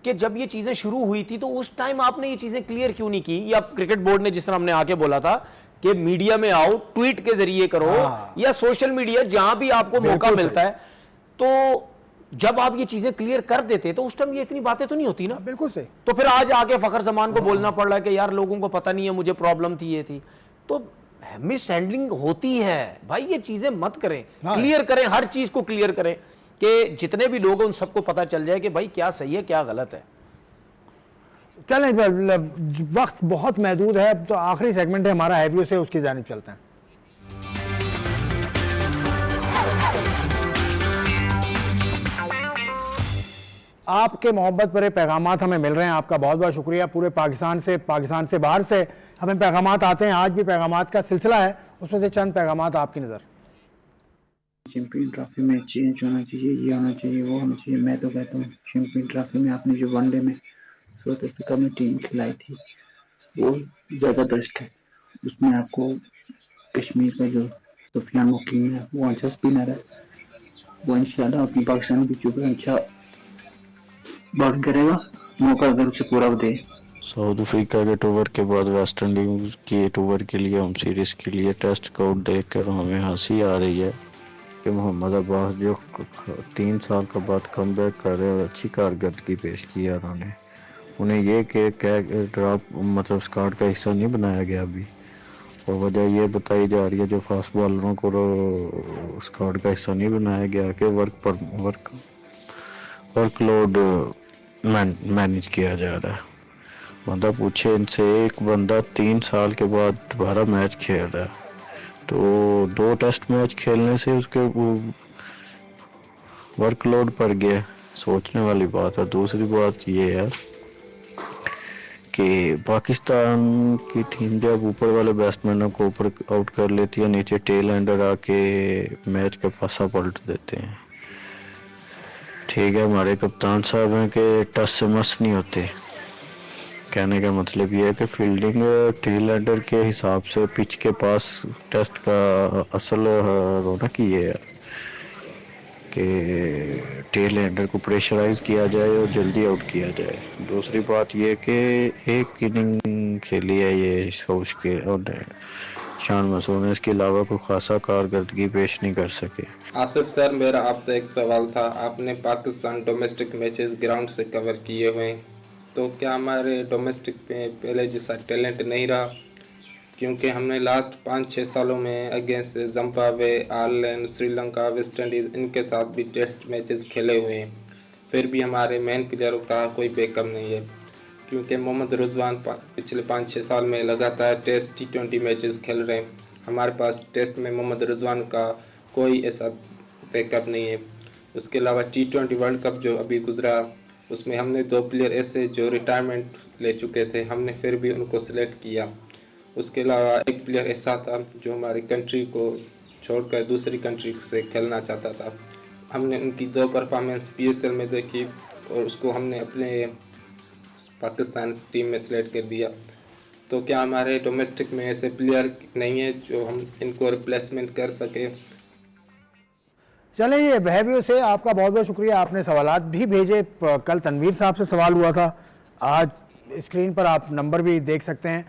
कि जब ये चीजें शुरू हुई थी तो उस टाइम आपने ये चीजें क्लियर क्यों नहीं की? या क्रिकेट बोर्ड ने, जिस तरह हमने आके बोला था कि मीडिया में आओ, ट्वीट के जरिए करो, या सोशल मीडिया जहां भी आपको मौका मिलता है, तो जब आप ये चीजें क्लियर कर देते तो उस टाइम ये इतनी बातें तो नहीं होती ना। बिल्कुल सही। तो फिर आज आके फखर जमान को बोलना पड़ रहा है कि यार लोगों को पता नहीं है, मुझे प्रॉब्लम थी, ये थी। तो मिस हैंडलिंग होती है भाई, ये चीजें मत करें, क्लियर करें, हर चीज को क्लियर करें कि जितने भी लोग हैं उन सबको पता चल जाए कि भाई क्या सही है क्या गलत है। चलें, वक्त बहुत महदूद है, तो आखिरी सेगमेंट है हमारा हैव्यू से, उसकी जानिब चलते हैं। आपके मोहब्बत भरे पैगामात हमें मिल रहे हैं, आपका बहुत बहुत शुक्रिया। पूरे पाकिस्तान से बाहर से हमें पैगामात आते हैं। आज भी पैगामात का सिलसिला है, उसमें से चंद पैगामात आपकी नज़र। चैंपियन ट्रॉफी में चेंज होना चाहिए, ये होना चाहिए, वो होना चाहिए। मैं तो कहता हूँ चैंपियन ट्रॉफी में आपने जो वनडे में साउथ अफ्रीका में टीम खिलाई थी वो ज़्यादा बेस्ट है। उसमें आपको कश्मीर का जो सुफियान मुकीम है वो अच्छा स्पिनर है, वो इंशाल्लाह अपनी पाकिस्तान की चुप अच्छा बॉलिंग करेगा, मौका अगर उसे पूरा दे। साउथ अफ्रीका के टूर के बाद वेस्ट इंडीज के टूर के लिए हम सीरीज के लिए टेस्ट स्कोर देखकर हमें हंसी आ रही है कि मोहम्मद अब्बास जो 3 साल का बाद कमबैक कर रहे और अच्छी कारकर्दगी पेश की है उन्होंने, उन्हें ये कि ड्रॉप मतलब स्क्वाड का हिस्सा नहीं बनाया गया अभी, और वजह ये बताई जा रही है जो फास्ट बॉलरों को स्क्वाड का हिस्सा नहीं बनाया गया कि वर्कलोड मैनेज किया जा रहा है। बंदा पूछे इनसे, एक बंदा 3 साल के बाद दोबारा मैच खेल रहा है, तो 2 टेस्ट मैच खेलने से उसके वर्कलोड पर गया, सोचने वाली बात है। दूसरी बात ये है कि पाकिस्तान की टीम जब ऊपर वाले बैट्समैनों को ऊपर आउट कर लेती है, नीचे टेल एंडर आके मैच का पासा पलट देते हैं। ठीक है, हमारे कप्तान साहब हैं कि टस से मस नहीं होते, कहने का मतलब ये है कि फील्डिंग टेल एंडर के हिसाब से पिच के पास टेस्ट का असल रौनक ये है कि टेल एंडर को प्रेशराइज किया जाए और जल्दी आउट किया जाए। दूसरी बात ये कि एक इनिंग खेली है ये सोच के और शान मसूद ने, इसके अलावा कोई खासा कारकर्दगी पेश नहीं कर सके। आसिफ सर, मेरा आपसे एक सवाल था। आपने पाकिस्तान डोमेस्टिक मैचेस ग्राउंड से कवर किए हुए हैं, तो क्या हमारे डोमेस्टिक में पहले जैसा टैलेंट नहीं रहा? क्योंकि हमने लास्ट 5-6 सालों में against Zimbabwe, Ireland, Sri Lanka, West Indies, इनके साथ भी टेस्ट मैचेस खेले हुए हैं, फिर भी हमारे मेन प्लेयरों का कोई बैकअप नहीं है। क्योंकि मोहम्मद रिजवान पिछले 5-6 साल में लगातार टेस्ट T20 मैचेस खेल रहे हैं, हमारे पास टेस्ट में मोहम्मद रिजवान का कोई ऐसा बैकअप नहीं है। उसके अलावा T20 वर्ल्ड कप जो अभी गुजरा, उसमें हमने 2 प्लेयर ऐसे जो रिटायरमेंट ले चुके थे, हमने फिर भी उनको सिलेक्ट किया। उसके अलावा एक प्लेयर ऐसा था जो हमारी कंट्री को छोड़कर दूसरी कंट्री से खेलना चाहता था, हमने उनकी 2 परफॉर्मेंस PSL में देखी और उसको हमने अपने पाकिस्तान टीम में सिलेक्ट कर दिया। तो क्या हमारे डोमेस्टिक में ऐसे प्लेयर नहीं है जो हम इनको रिप्लेसमेंट कर सके? चलें, ये हैव्यू से आपका बहुत बहुत शुक्रिया। आपने सवालात भी भेजे, कल तनवीर साहब से सवाल हुआ था, आज स्क्रीन पर आप नंबर भी देख सकते हैं,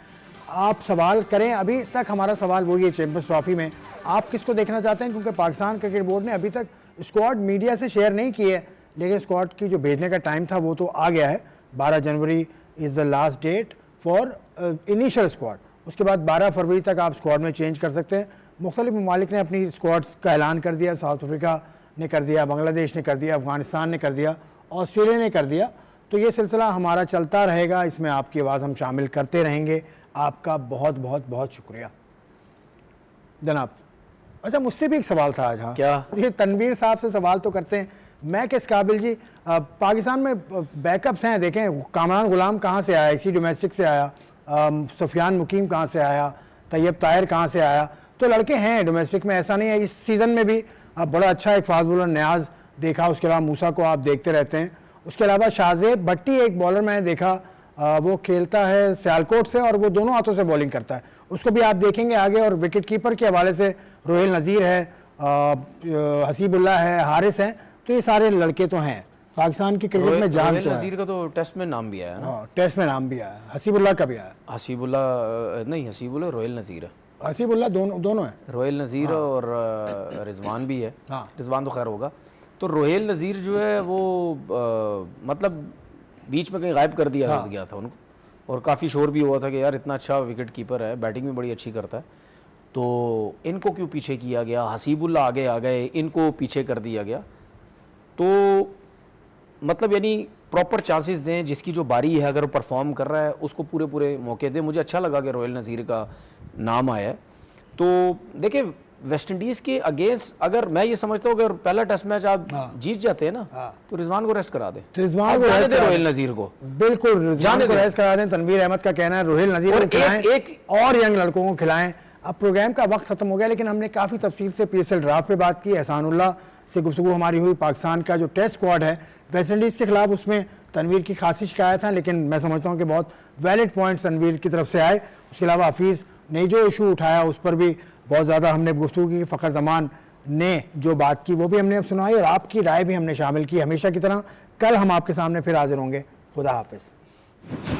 आप सवाल करें। अभी तक हमारा सवाल वही है, चैंपियंस ट्रॉफी में आप किसको देखना चाहते हैं? क्योंकि पाकिस्तान क्रिकेट बोर्ड ने अभी तक स्क्वाड मीडिया से शेयर नहीं की है, लेकिन स्क्वाड की जो भेजने का टाइम था वो तो आ गया है। 12 January is the last date for initial squad. उसके बाद 12 फरवरी तक आप स्क्वाड में चेंज कर सकते हैं। मुख्तलिफ ममालिक ने अपनी स्क्वाड्स का ऐलान कर दिया, साउथ अफ्रीका ने कर दिया, बांग्लादेश ने कर दिया, अफगानिस्तान ने कर दिया, ऑस्ट्रेलिया ने कर दिया। तो ये सिलसिला हमारा चलता रहेगा, इसमें आपकी आवाज़ हम शामिल करते रहेंगे। आपका बहुत बहुत बहुत शुक्रिया जनाब। अच्छा, मुझसे भी एक सवाल था आज। हाँ, क्या? ये तनवीर साहब से सवाल तो करते हैं। मैं किस काबिल जी, पाकिस्तान में बैकअप्स हैं, देखें कामरान गुलाम कहाँ से आया, इसी डोमेस्टिक से आया, सुफियान मुकीम कहाँ से आया, तैयब ताहिर कहाँ से आया, तो लड़के हैं डोमेस्टिक में, ऐसा नहीं है। इस सीज़न में भी बड़ा अच्छा एक फास्ट बॉलर न्याज देखा, उसके अलावा मूसा को आप देखते रहते हैं। उसके अलावा शाहजेब भट्टी एक बॉलर मैंने देखा, वो खेलता है सियालकोट से और वो दोनों हाथों से बॉलिंग करता है, उसको भी आप देखेंगे आगे। और विकेट कीपर के हवाले से रोहिल नज़ीर है, हसीबुल्ला है, हारिस हैं, तो ये सारे लड़के तो हैं पाकिस्तान की क्रिकेट में जान। रोहिल नज़ीर का तो टेस्ट में नाम भी आया है ना? हाँ, टेस्ट में नाम भी आया, हसीबुल्ला का भी आया। हसीबुल्ला नहीं, हसीबुल्ला रोहिल नज़ीर है। हसीबुल्ला दोनों है। रोहिल नज़ीर और रिजवान भी है। हाँ। रिजवान तो खैर होगा। तो रोहिल नज़ीर जो है वो मतलब बीच में कहीं गायब कर दिया गया था उनको, और काफ़ी शोर भी हुआ था कि यार इतना अच्छा विकेट कीपर है, बैटिंग भी बड़ी अच्छी करता है, तो इनको क्यों पीछे किया गया। हसीबुल्ला आगे आ गए, इनको पीछे कर दिया गया। तो मतलब यानी प्रॉपर चांसेस दें, जिसकी जो बारी है अगर वो परफॉर्म कर रहा है उसको पूरे पूरे मौके दें। मुझे अच्छा लगा कि रोहिल नज़ीर का नाम आया है। तो देखिए वेस्ट इंडीज़ के अगेंस्ट अगर मैं ये समझता हूँ अगर पहला टेस्ट मैच आप जीत जाते हैं ना, तो रिजवान को रेस्ट करा दें, रिजवान को जाने दें रोहिल नज़ीर को, बिल्कुल रिजवान को रेस्ट करा दें। तनवीर अहमद का कहना है रोहिल नज़ीर को खिलाएं और यंग लड़कों को खिलाएं। अब प्रोग्राम का वक्त खत्म हो गया, लेकिन हमने काफ़ी तफसील से PSL ड्राफ्ट पे बात की, एहसानुल्लाह से गुफ्तगू हमारी हुई। पाकिस्तान का जो टेस्ट स्क्वाड है वेस्ट इंडीज़ के खिलाफ, उसमें तनवीर की खासी शिकायत है, लेकिन मैं समझता हूँ कि बहुत वैलिड पॉइंट्स तनवीर की तरफ से आए। उसके अलावा हफीज़ ने जो इशू उठाया उस पर भी बहुत ज़्यादा हमने गुफ्तगू की। फ़खर जमान ने जो बात की वो भी हमने अब सुनाई, और आपकी राय भी हमने शामिल की। हमेशा की तरह कल हम आपके सामने फिर हाजिर होंगे। खुदा हाफिज़।